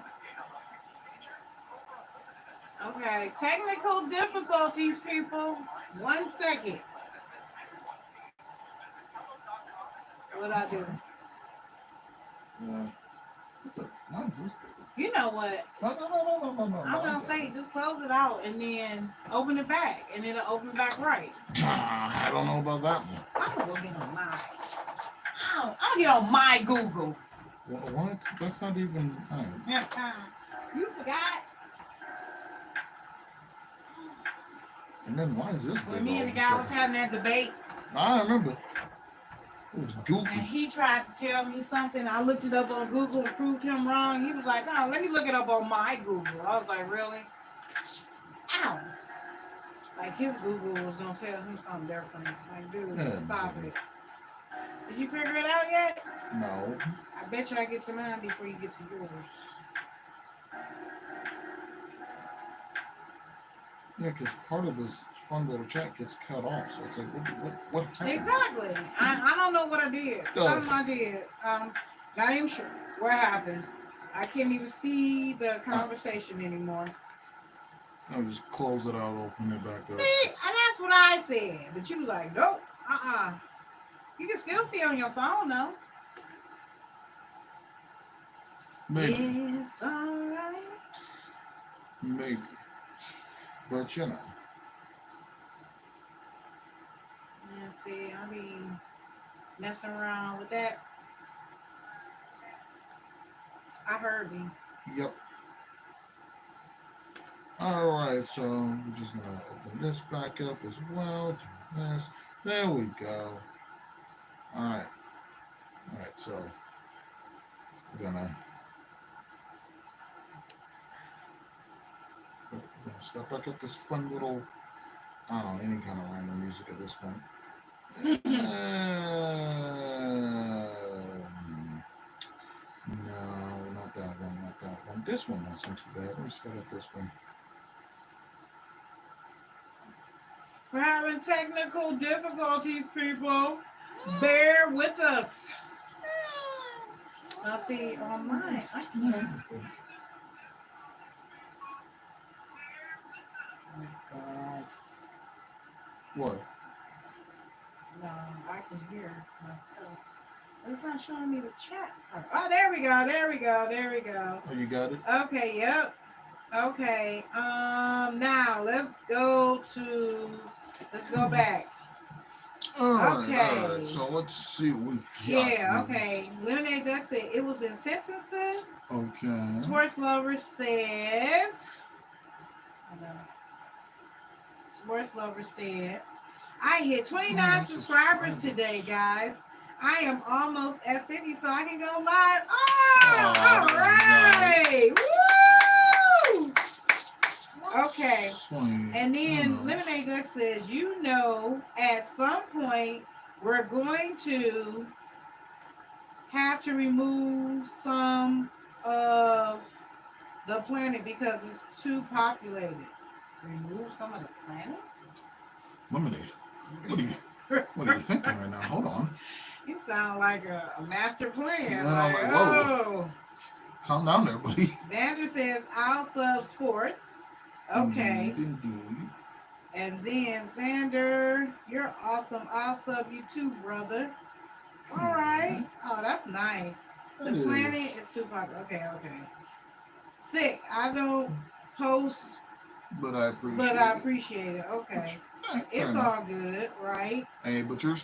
Okay, technical difficulties, people. 1 second. What I do? Yeah. What the? Why is this? You know what? No. I'm gonna say just close it out and then open it back, and it'll open back right. I don't know about that one. I'm gonna go get on mine. I'm gonna get on my Google. What? That's not even. You forgot And then why is this when big me all and of the a guy was sudden? having that debate, I remember. It was and goofy. he tried to tell me something. I looked it up on Google and proved him wrong. He was like, "Oh, let me look it up on my Google." I was like, "Really?" Ow! Like his Google was gonna tell him something different. Like, dude, Yeah, stop man. it. Did you figure it out yet? No. I bet you I get to mine before you get to yours. Yeah, because part of this fun little chat gets cut off. So it's like, what happened? Exactly. I don't know what I did. Something I did. Not even sure what happened. I can't even see the conversation anymore. I'll just close it out, open it back up. See, and that's what I said. But you was like, nope. You can still see on your phone though. Maybe. It's alright. Maybe. But you know. Yeah, see, I be messing around with that. I heard me. Yep. Alright, so we're just gonna open this back up as well. Do this. There we go. Alright. Alright, so we're gonna step back up this fun little I don't know, any kind of random music at this point. No, not that one, not that one. This one wasn't too bad. Let me start up this one. We're having technical difficulties, people. Bear with us. Now, see, on mine, I can't. Oh, God. What? No, I can hear myself. It's not showing me the chat part. Oh, there we go. There we go. There we go. Oh, you got it? Okay. Yep. Okay. Now let's go back. All right, Okay. all right. So let's see what we got. Yeah. Okay. Lemonade Duck said it was in sentences. Okay. Sports Lover says. Sports Lover said, I hit 29 subscribers today, guys. I am almost at 50, so I can go live. Oh, all right. Woo! Okay. Sweet. And then Lemonade Duck says, at some point, we're going to have to remove some of the planet because it's too populated. Remove some of the planet? Lemonade. What are you thinking right now? Hold on. You sound like a master plan. Yeah, like, I'm like, whoa. Calm down there, buddy. Xander says, I'll sub sports. Okay. Indeed. And then Xander, you're awesome. I'll sub you too, brother. All right. Oh, that's nice. The planet is too popular. Okay. Sick. I don't post, but I appreciate it. Okay. It's all good, right? Hey, but you're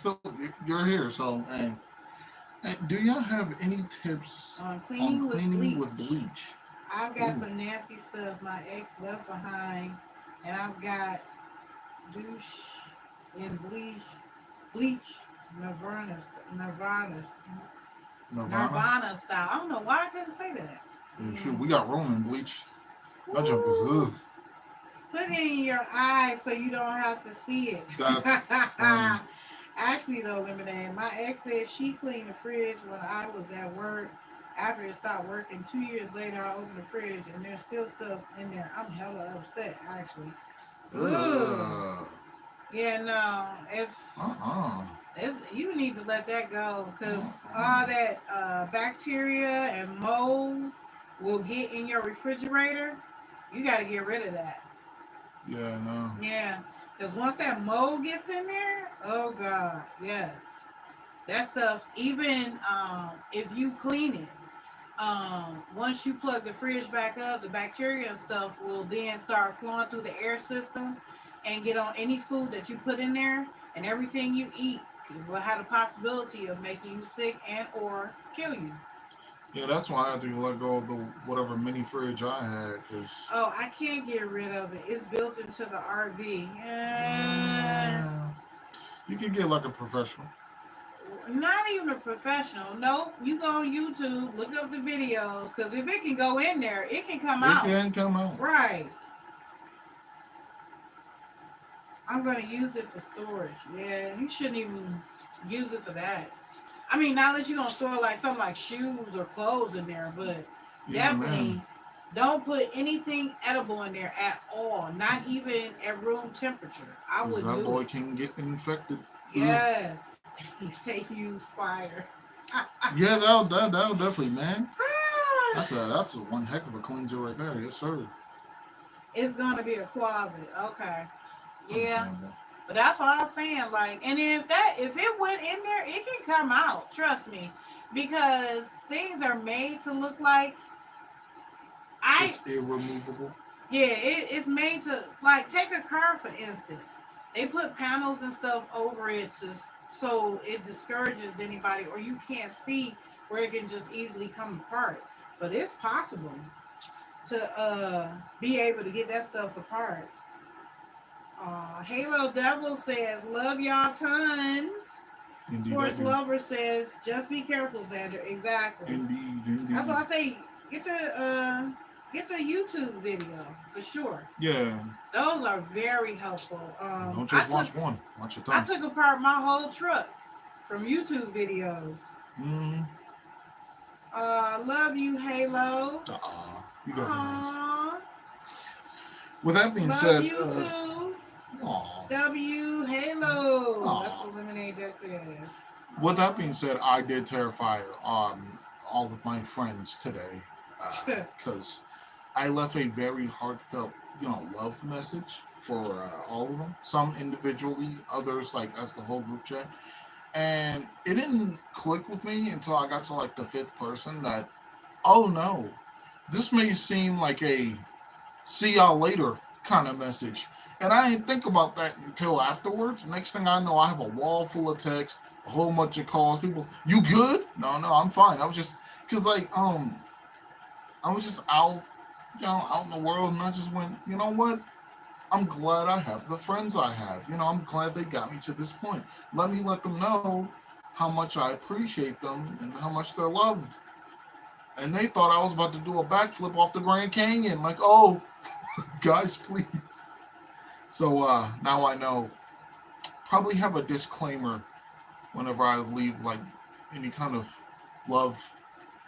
here, so hey, do y'all have any tips on cleaning with bleach? I've got some nasty stuff my ex left behind, and I've got douche and bleach, Nirvana style. I don't know why I couldn't say that. Shoot, we got Roman bleach. That junk is ugh. Put it in your eyes so you don't have to see it. That's funny. Actually, though, Lemonade, my ex said she cleaned the fridge when I was at work. After it stopped working, 2 years later, I opened the fridge and there's still stuff in there. I'm hella upset, actually. Ugh. Yeah, no. You need to let that go because all that bacteria and mold will get in your refrigerator. You got to get rid of that. Yeah, no. Yeah, because once that mold gets in there, oh God, yes. That stuff, even if you clean it, once you plug the fridge back up, the bacteria and stuff will then start flowing through the air system and get on any food that you put in there, and everything you eat will have the possibility of making you sick and or kill you. Yeah, that's why I had to let go of the whatever mini fridge I had. Oh, I can't get rid of it. It's built into the RV. You can get like a professional. Not even a professional. No, you go on YouTube, look up the videos, because if it can go in there, it can come out. It can come out. Right. I'm going to use it for storage. Yeah, you shouldn't even use it for that. I mean, not that you're going to store like something like shoes or clothes in there, but definitely don't put anything edible in there at all. Not even at room temperature. I would do that boy can get infected. Yes. He say use fire. Yeah, that'll definitely, man. That's one heck of a cleanser right there. Yes, sir. It's going to be a closet. Okay. Yeah. But that's what I'm saying. Like, and if it went in there, it can come out. Trust me, because things are made to look like. It's irremovable. Yeah, it's made to like take a car for instance. They put panels and stuff over it so it discourages anybody, or you can't see where it can just easily come apart. But it's possible to be able to get that stuff apart. Halo Devil says, love y'all tons. Indeed, Sports Lover says, just be careful, Xander. Exactly. Indeed. That's why I say, get the Get the YouTube video for sure. Yeah. Those are very helpful. Don't just watch one. Watch a I ton. took apart my whole truck from YouTube videos. Mm-hmm. Love you, Halo. You guys are nice. Aww. With that being Love said, you too. aw. W Halo. Aw. That's what Lemonade Dex is. With that being said, I did terrify all of my friends today because I left a very heartfelt, love message for all of them. Some individually, others like as the whole group chat. And it didn't click with me until I got to like the fifth person that, oh no, this may seem like a see y'all later kind of message. And I didn't think about that until afterwards. Next thing I know, I have a wall full of text, a whole bunch of calls. People, you good? No, I'm fine. I was just, cause like, I was just out, out in the world, and I just went, you know what? I'm glad I have the friends I have. I'm glad they got me to this point. Let me let them know how much I appreciate them and how much they're loved. And they thought I was about to do a backflip off the Grand Canyon. Like, oh, guys, please. So now I know. Probably have a disclaimer whenever I leave like any kind of love,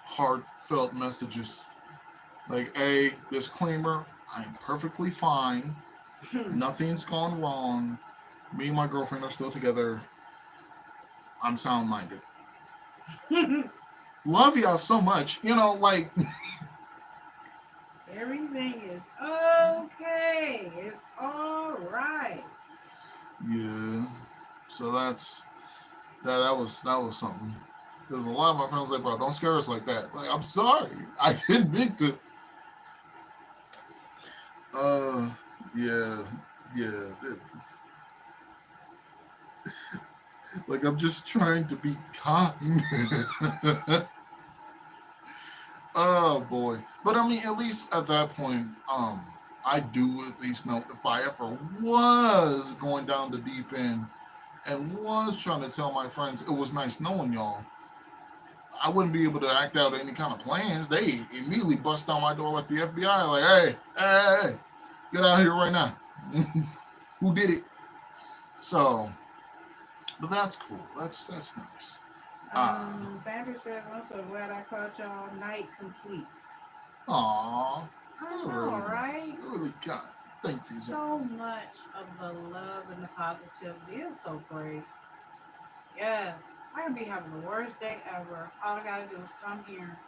heartfelt messages. Like, a disclaimer, I'm perfectly fine. Nothing's gone wrong. Me and my girlfriend are still together. I'm sound-minded. Love y'all so much. Like... Everything is okay. It's all right. Yeah. So that was something. Because a lot of my friends were like, bro, don't scare us like that. Like, I'm sorry. I didn't mean to. Yeah. It's, like, I'm just trying to be kind. Oh boy. But I mean, at least at that point, I do at least know if I ever was going down the deep end and was trying to tell my friends it was nice knowing y'all, I wouldn't be able to act out any kind of plans. They immediately bust down my door like the FBI, like, hey, get out of here right now. Who did it? So, but that's cool. That's nice. Sandra says, I'm so glad I caught y'all. Night completes. Aww. I know, Really right? nice. Really kind. Thank you. So much of the love and the positivity is so great. Yes. I can be having the worst day ever. All I gotta do is come here.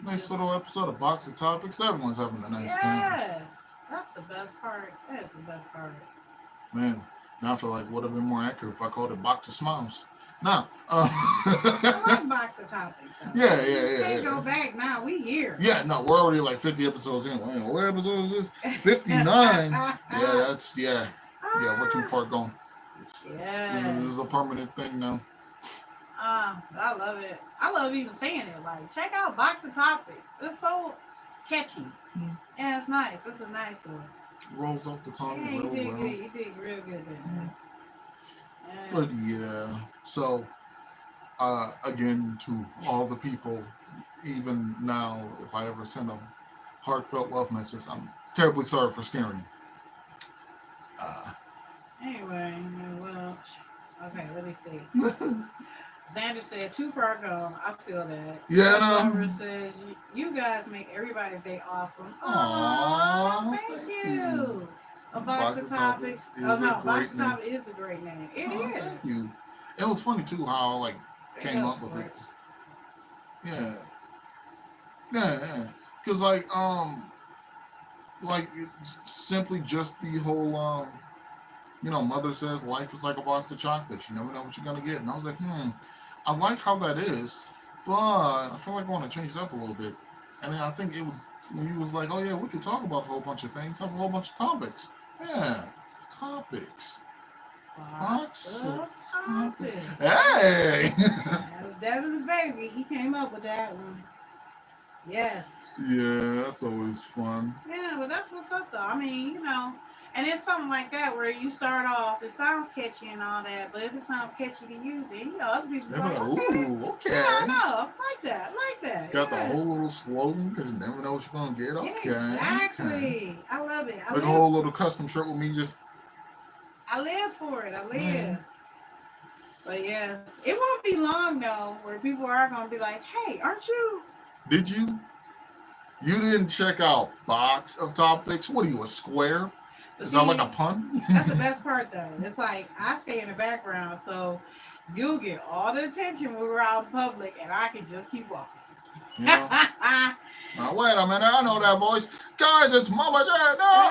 Nice little episode of Box of Topics. Everyone's having a nice time. Yes. That's the best part. That's the best part. Man, now I feel like would have been more accurate if I called it Box of Smiles. Now, I like Box of Topics though. Yeah. You can't go back now. We here. Yeah, no, we're already like 50 episodes in. Man, what episode is this? 59. Yeah, we're too far gone. This is a permanent thing now. I love it. I love even saying it. Like, check out Box of Topics. It's so catchy. Yeah, it's nice. It's a nice one. Rolls off the tongue Yeah, real well. good. You did real good there. But yeah, so again, to all the people, even now, if I ever send a heartfelt love message, I'm terribly sorry for scaring you. Anyway, well, okay, let me see. Xander said, too far gone. I feel that. Yeah, Summer says, you guys make everybody's day awesome. Aww, thank you. A Box of Topics. Box of Topics is a great name. It is. Thank you. It was funny too how I came up with it. Yeah. Because simply just the whole mother says life is like a box of chocolates. You never know what you're gonna get. And I was like, I like how that is, but I feel like I want to change it up a little bit. And then I think it was when you was like, oh yeah, we could talk about a whole bunch of things, have a whole bunch of topics. Yeah, topics. Box of Topics. Hey! That was Devin's baby. He came up with that one. Yes. Yeah, that's always fun. Yeah, but that's what's up though. I mean, and it's something like that where you start off, it sounds catchy and all that, but if it sounds catchy to you, then other people like, okay. ooh, okay. Yeah, I know. Like that. Got the whole little slogan because you never know what you're gonna get. Yeah, Okay, okay. exactly. I love it. Like a whole little custom shirt with me just. I live for it. I live. Mm. But yes, it won't be long though where people are gonna be like, "Hey, aren't you?" Did you? You didn't check out Box of Topics? What are you, a square? But Is see, that like a pun? that's the best part though. It's like I stay in the background, so you'll get all the attention when we're out in public, and I can just keep walking. You know? Now wait a minute, I know that voice. Guys, it's Mama J. No.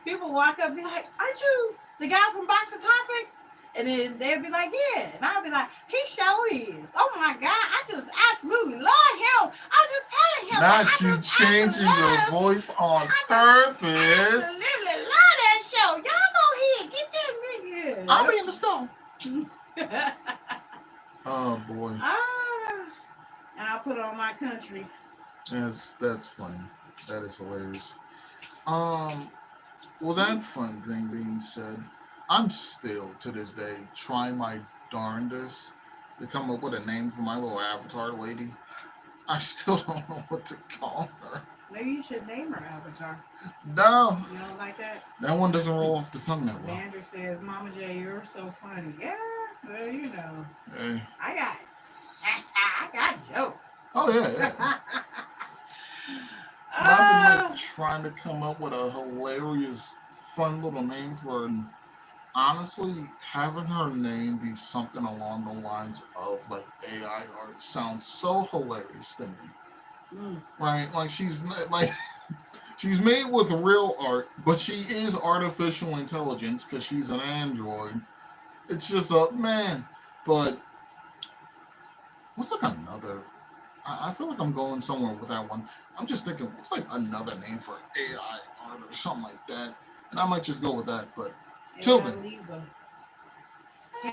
People walk up and be like, "Aren't you the guy from Box of Topics?" And then they'll be like, "Yeah," and I'll be like, "He sure is. Oh my God, I just absolutely love him. I'm just telling him." Not you changing your voice on purpose. Absolutely love that show. Y'all go ahead, get that nigga. I'll be in the stove. Oh boy. And I'll put on my country. That's funny. That is hilarious. Well, that fun thing being said, I'm still to this day trying my darndest to come up with a name for my little avatar lady. I still don't know what to call her. Maybe you should name her Avatar. No. You don't like that? That one doesn't roll off the tongue that well. Xander says, "Mama J, you're so funny." Yeah, well, you know. Hey. I got jokes. Oh, yeah. I've been like trying to come up with a hilarious, fun little name for her. And honestly, having her name be something along the lines of like AI art sounds so hilarious to me. Right? Like she's made with real art, but she is artificial intelligence because she's an android. It's just a man. But what's like another? I feel like I'm going somewhere with that one. I'm just thinking, what's like another name for AI art or something like that? And I might just go with that. But till then.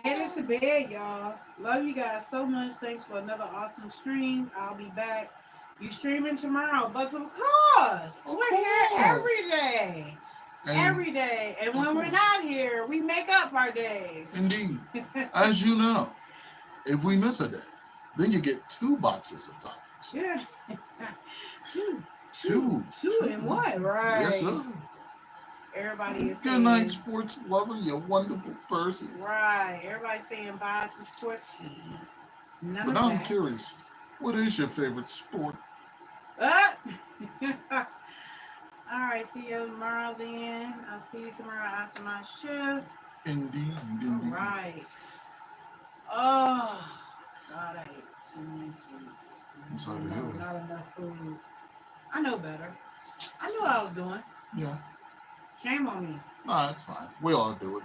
Headed to bed, y'all. Love you guys so much. Thanks for another awesome stream. I'll be back. You streaming tomorrow, but of course, we're here every day. Every day. And when we're not here, we make up our days. Indeed. As you know, if we miss a day, then you get 2 boxes of topics. Yeah. Two in one, right? Yes, sir. Everybody is saying, good night, sports lover, you wonderful person. Right. Everybody's saying bye to sports. But now I'm curious, what is your favorite sport? All right, see you tomorrow then. I'll see you tomorrow after my shift. Indeed. All right. Oh, God, I ate too many sweets. I'm sorry to hear that. Not enough food. I know better. I knew what I was doing. Yeah. Shame on me. Nah, it's fine. We all do it.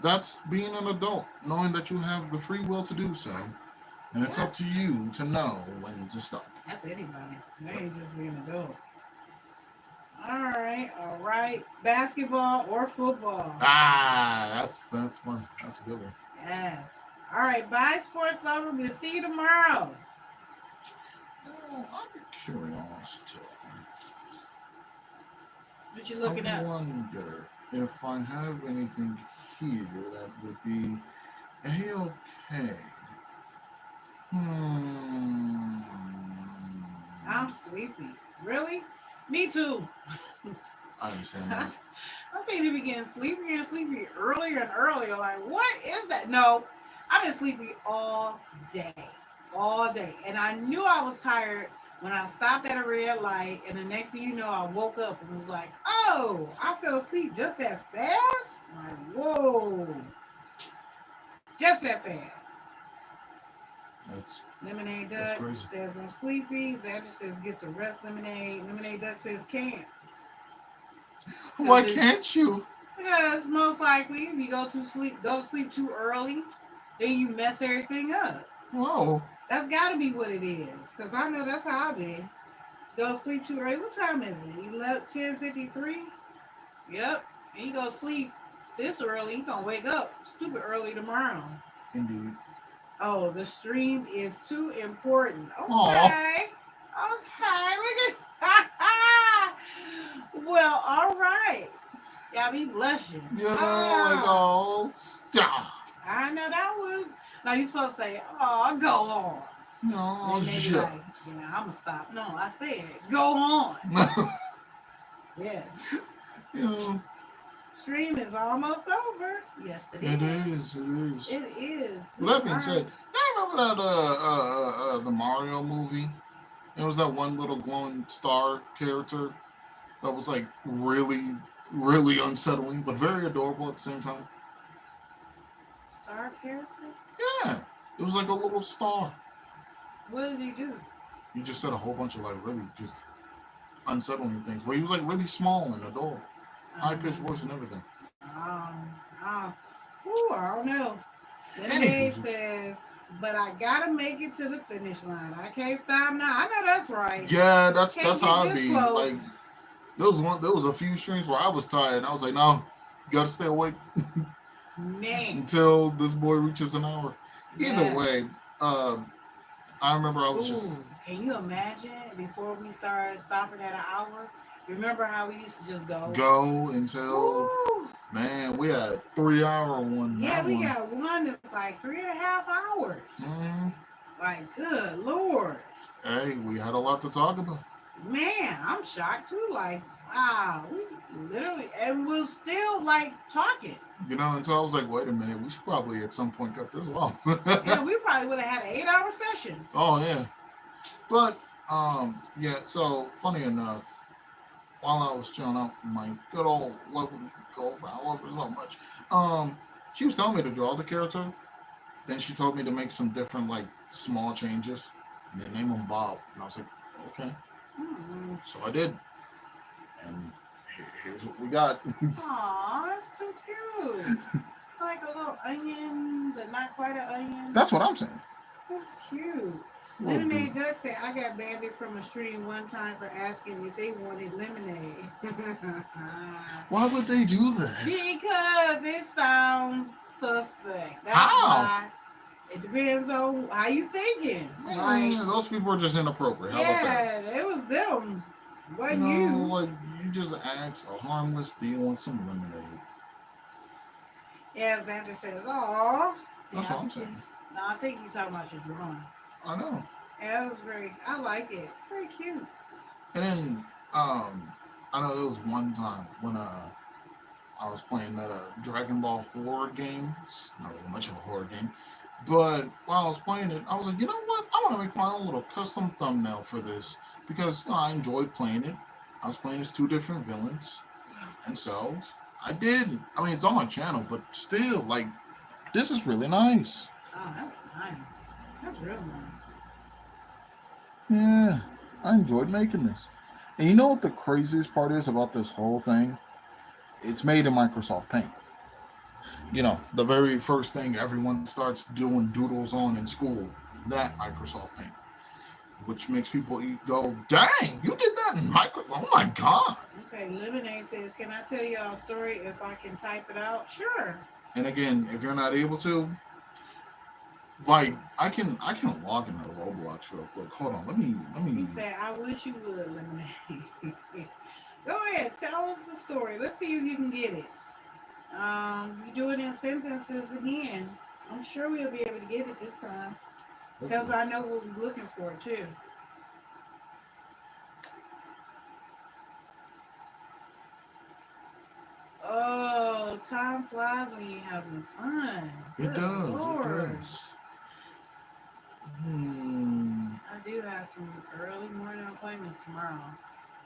That's being an adult, knowing that you have the free will to do so. And it's up to you to know when to stop. That's anybody. They ain't just being an adult. All right. Basketball or football? That's fun. That's a good one. Yes. All right. Bye, sports lover. We'll see you tomorrow. Oh, I'm curious. What you looking at? I wonder if I have anything here that would be A-okay. I'm sleepy. Really? Me too. I understand that. I seem to be getting sleepier and sleepier earlier and earlier. Like, what is that? No, I've been sleepy all day. All day. And I knew I was tired when I stopped at a red light, and the next thing you know, I woke up and was like, oh, I fell asleep just that fast? I'm like, whoa. Just that fast. That's Lemonade Duck says, I'm sleepy. Xander says, get some rest, Lemonade. Lemonade Duck says, can't. Why can't you? Because most likely, if you go to sleep too early, then you mess everything up. Whoa. That's got to be what it is. Because I know that's how I be. Go sleep too early. What time is it? 10:53? Yep. And you go sleep this early, you're going to wake up stupid early tomorrow. Indeed. Oh, the stream is too important. Okay. Aww. Okay. Look at well, all right. Y'all be blushing. You know, like, oh, stop. I know that was. Now you're supposed to say, oh, go on. You know, And then they be like, shucks. yeah, I'm gonna stop. No, I said, go on. Yes. You know, Stream is almost over. Yes, it it is. is. It is. It is. With We that being are. said, y'all remember that the Mario movie? It was that one little glowing star character that was like really, really unsettling, but very adorable at the same time. Star character? Yeah, it was like a little star. What did he do? He just said a whole bunch of like really just unsettling things. But he was like really small and adorable, high pitched voice and everything. Um, um, I don't know. Lemonade Anywho, says, but I gotta make it to the finish line. I can't stop now. I know that's right. yeah, Can't that's how get I this be. Like close. there was a few streams where I was tired. And I was like, no, you got to stay awake Man. until this boy reaches an hour. Either way, Yes. uh, I remember I was just Ooh, can you imagine before we started stopping at an hour? Remember how we used to just go? go until Ooh. man, we had 3 hour one Yeah, that we one. got one that's like 3.5 hours. Mm, Like, good Lord. hey, we had a lot to talk about. Man, I'm shocked too. Like, wow, we literally, and we're still like talking. You know, until I was like, wait a minute, we should probably at some point cut this off. Yeah, we probably would have had an 8 hour session. Oh yeah, but yeah. So funny enough, while I was chilling out with my good old lovely girlfriend, I love her so much. She was telling me to draw the character. Then she told me to make some different like small changes and then name him Bob. And I was like, okay. Mm-hmm. So I did, and here's what we got. Aw, that's too cute. It's like a little onion, but not quite an onion. That's what I'm saying. That's cute. Little Lemonade dude. Duck said, I got banned from a stream one time for asking if they wanted lemonade. Why would they do this? Because it sounds suspect. That's How? why. It depends on how you thinking. Like, Those people are just inappropriate. How about that? yeah, it was them. You Wasn't know, you. like you just ask a harmless, do you want some lemonade? Yeah, Xander says, "Oh, That's yeah." what I'm saying. No, I think he's talking about your drawing. I know. Yeah, it was very. I like it. Very cute. And then I know there was one time when I was playing that Dragon Ball horror game. It's not really much of a horror game. But while I was playing it, I was like, you know what? I want to make my own little custom thumbnail for this because I enjoyed playing it. I was playing as two different villains. And so I did. I mean, it's on my channel, but still, like, this is really nice. Oh, that's nice. That's real nice. Yeah, I enjoyed making this. And you know what the craziest part is about this whole thing? It's made in Microsoft Paint. You know, the very first thing everyone starts doing doodles on in school, that Microsoft Paint. Which makes people go, dang, you did that in Microsoft. Oh my God. Okay, Lemonade says, "Can I tell y'all a story if I can type it out?" Sure. And again, if you're not able to, like I can log into Roblox real quick. Hold on, let He me said, "I wish you would, Lemonade." Go ahead, tell us the story. Let's see if you can get it. You do it in sentences again. I'm sure we'll be able to get it this time because I know what we're looking for too. Oh, time flies when you're having fun. it Good does, Lord. it does. Hmm. I do have some early morning appointments tomorrow.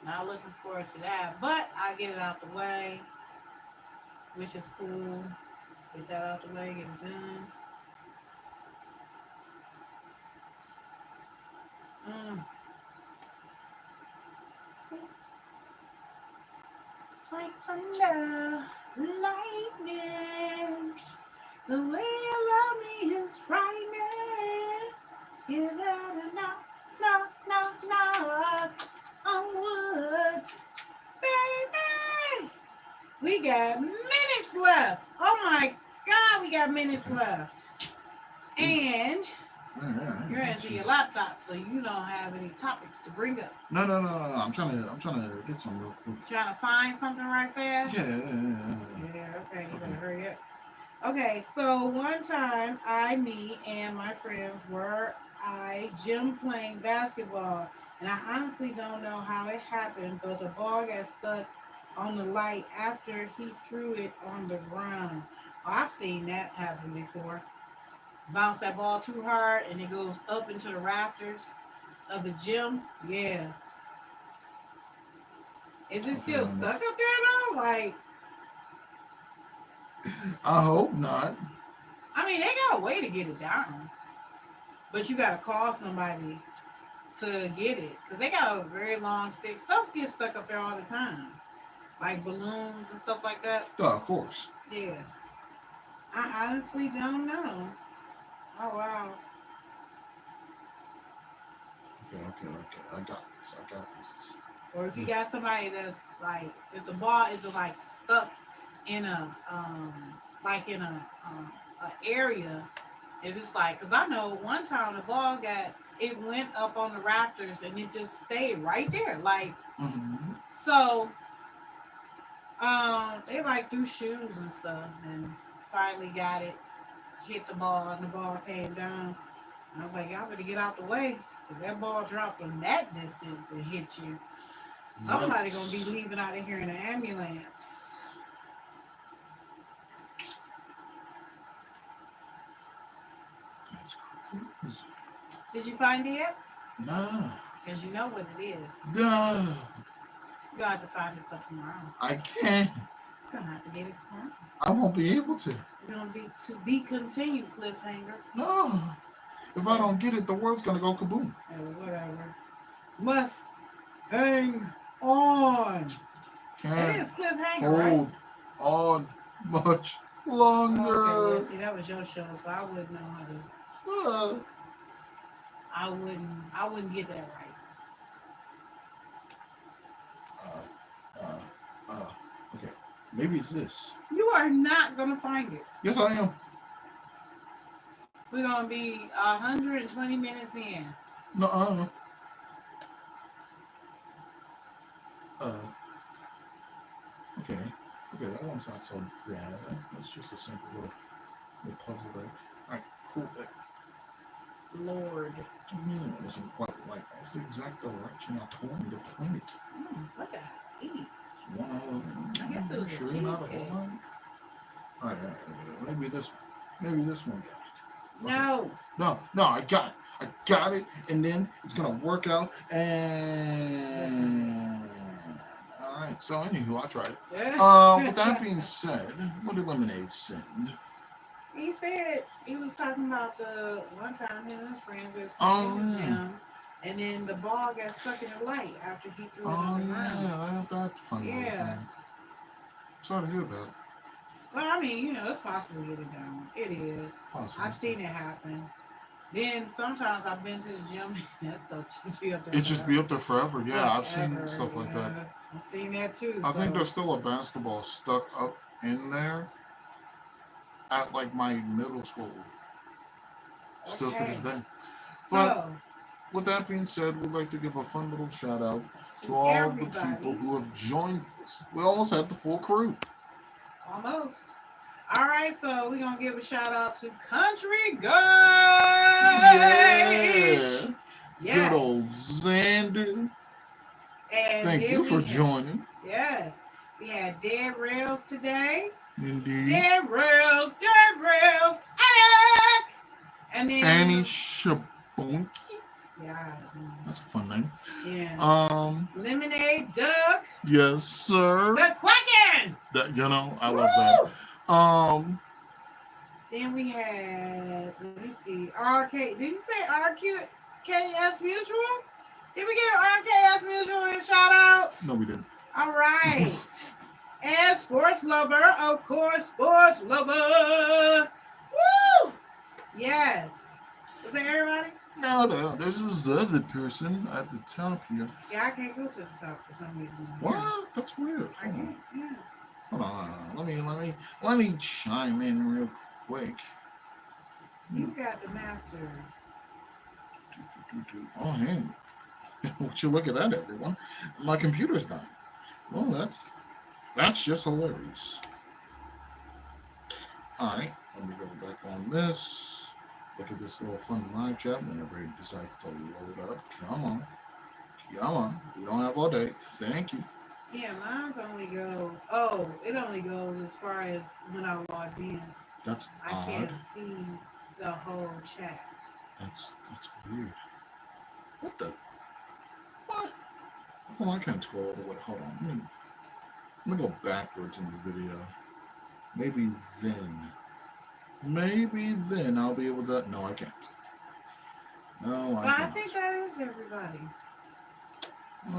Not looking forward to that, but I get it out the way, which is cool. Just get that out the way, get it done. Mm. Like thunder, lightning, the way you love me is frightening. You gotta knock, knock, knock, knock on wood, baby. We got minutes left. Oh my God, we got minutes left. And you're into your laptop, so you don't have any topics to bring up. No. I'm trying to get some real quick. Trying to find something right fast? Yeah. Yeah, okay, you better hurry up. Okay, so one time me and my friends were gym playing basketball, and I honestly don't know how it happened, but the ball got stuck on the light after he threw it on the ground. Oh, I've seen that happen before. Bounce that ball too hard and it goes up into the rafters of the gym. Yeah. Is it Okay, still stuck up there though? Like, I hope not. I mean, they got a way to get it down, but you gotta call somebody to get it because they got a very long stick. Stuff gets stuck up there all the time, like balloons and stuff like that. Yeah, of course. Yeah, I honestly don't know. Oh wow. Okay. I got this. Or if you got somebody that's like, if the ball is like stuck in a like in a area, if it's like, because I know one time the ball got, it went up on the rafters and it just stayed right there, like, Mm-hmm. so they like threw shoes and stuff and finally got it, hit the ball, and the ball came down. And I was like, y'all better get out the way. If that ball dropped from that distance and hit you, somebody gonna be leaving out of here in an ambulance. That's crazy. Did you find it yet? Nah. Because you know what it is. Nah. You got to find it for tomorrow. I can't. You're gonna have to get it tomorrow. I won't be able to. It's gonna be to be continued, cliffhanger. No. If I don't get it, the world's gonna go kaboom. Whatever. Must hang on. It is cliffhanger, right? Hold on much longer. Okay, well, see, that was your show, so I wouldn't know how to. Uh, I wouldn't get that right. Okay. Maybe it's this. You are not gonna find it. Yes, I am. We're gonna be 120 minutes in. No, okay. Okay, that one's not so bad. That's just a simple little puzzle there. Alright, cool. Lord. To me, it wasn't quite right. That's the exact direction I told him to point it. What the heck? I guess it was a sure not a cheesecake. whole lot. Alright, maybe this one got it. Okay. No, I got it. I got it, and then it's gonna work out. And all right. So, anywho, I tried. With that being said, what did Lemonade send? He said he was talking about the one time him and his friends was in the gym, and then the ball got stuck in the light after he threw it on the ground. Yeah, that's funny. Yeah. Sorry to hear that. Well, I mean, it's possible to get it down. It is. Possible. I've seen it happen. Then sometimes I've been to the gym and that stuff just be up there. It just be up there forever. Yeah, I've seen stuff like that. I've seen that too. I think there's still a basketball stuck up in there at like my middle school. Still to this day. But with that being said, we'd like to give a fun little shout out to all the people who have joined us. We almost had the full crew. Almost. All right, so we're going to give a shout out to Country Girl. Yeah. Good old Xander. And thank you for joining. Yes. We had Dead Rails today. Indeed. Dead Rails. And then Annie Shabonki. Yeah. That's a fun name. Yeah. Lemonade Duck. Yes, sir. The Quacken. I love that. Then we had, let me see, RK. Did you say RKS Mutual? Did we give RKS Mutual a shout out? No, we didn't. All right. And Sports Lover, of course, Sports Lover. Woo! Yes. Was that everybody? No, this is the other person at the top here. Yeah, I can't go to the top for some reason. What? That's weird. I can't, yeah. Hold on. Let me chime in real quick. You got the master. Oh, hey. Would you look at that, everyone? My computer's dying. Well, that's just hilarious. All right, let me go back on this. Look at this little fun live chat whenever it decides to load up. Come on. Come on. We don't have all day. Thank you. Yeah, mine's only go. Oh, it only goes as far as when I logged in. That's I odd. can't see the whole chat. That's weird. What the? What? How come I can't scroll all the way? Hold on. Let me go backwards in the video. Maybe then I'll be able to. No, I can't. No, I But I cannot. think that is everybody.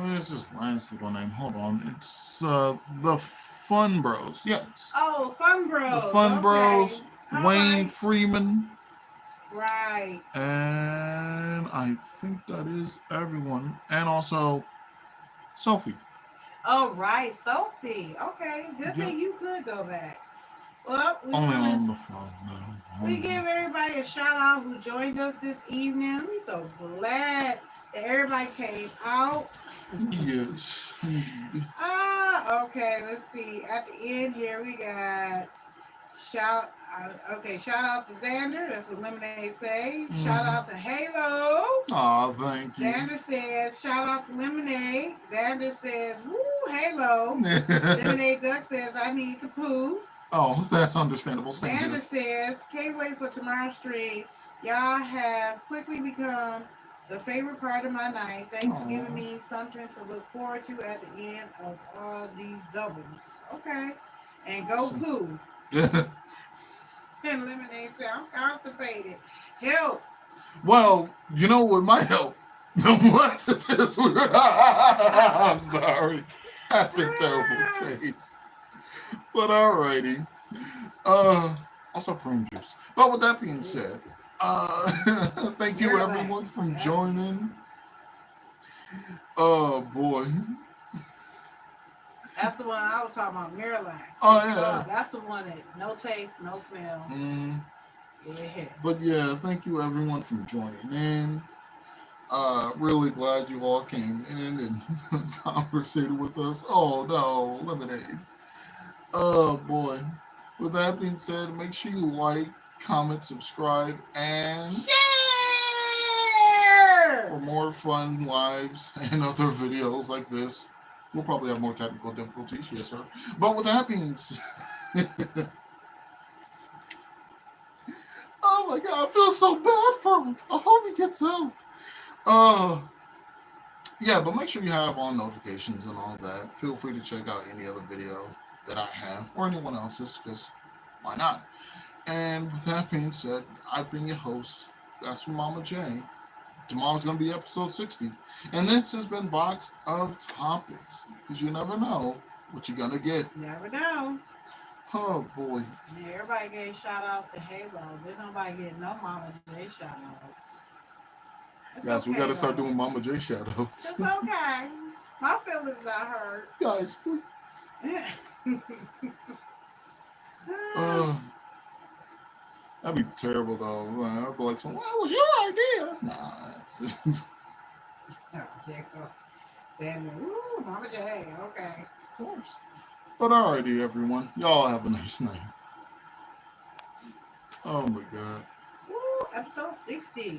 This is Ryan's little name. Hold on. It's the Fun Bros. Yes. Oh, Fun Bros. The Fun Okay. Bros. All Wayne right. Freeman. Right. And I think that is everyone. And also Sophie. Oh, right. Sophie. Okay. Good Yep. thing you could go back. Well, Only on the phone. No. we give everybody a shout out who joined us this evening. We're so glad that everybody came out. Yes. Okay, let's see. At the end here, we got shout out to Xander. That's what Lemonade say. Shout out to Halo. Aw, thank you. Xander says, shout out to Lemonade. Xander says, woo, Halo. Lemonade Duck says, I need to poo. Oh, that's understandable. Xander says, can't wait for tomorrow's stream. Y'all have quickly become the favorite part of my night. Thanks for giving me something to look forward to at the end of all these doubles. Okay. And go poo. And Lemonade said, I'm constipated. Help. Well, you know what might help? The laxatives. I'm sorry. That's a terrible taste. But alrighty. Also prune juice. But with that being said, thank you everyone for joining. Oh boy. That's the one I was talking about, Miralax. Oh yeah. That's the one that no taste, no smell. Yeah. But yeah, thank you everyone for joining in. Really glad you all came in and conversated with us. Oh no, Lemonade. Oh boy. With that being said, make sure you like, comment, subscribe, and share for more fun lives and other videos like this. We'll probably have more technical difficulties, yes sir. But with that being said, oh my god, I feel so bad for him. I hope he gets out. Yeah, but make sure you have on notifications and all that. Feel free to check out any other video that I have or anyone else's, because why not? And with that being said, I've been your host. That's Mama J. Tomorrow's going to be episode 60. And this has been Box of Topics, because you never know what you're going to get. Never know. Oh boy. Yeah, everybody gave shout outs to Halo. There's nobody getting no Mama J shout outs. Guys, okay, we got to start doing Mama J shout outs. It's okay. My feelings not hurt. Guys, please. That'd be terrible though. I'd be like, so what was your idea? Nah. There you go. Samuel, ooh, Mama J, okay. Of course. But alrighty, everyone. Y'all have a nice night. Oh my god. Ooh, episode 60.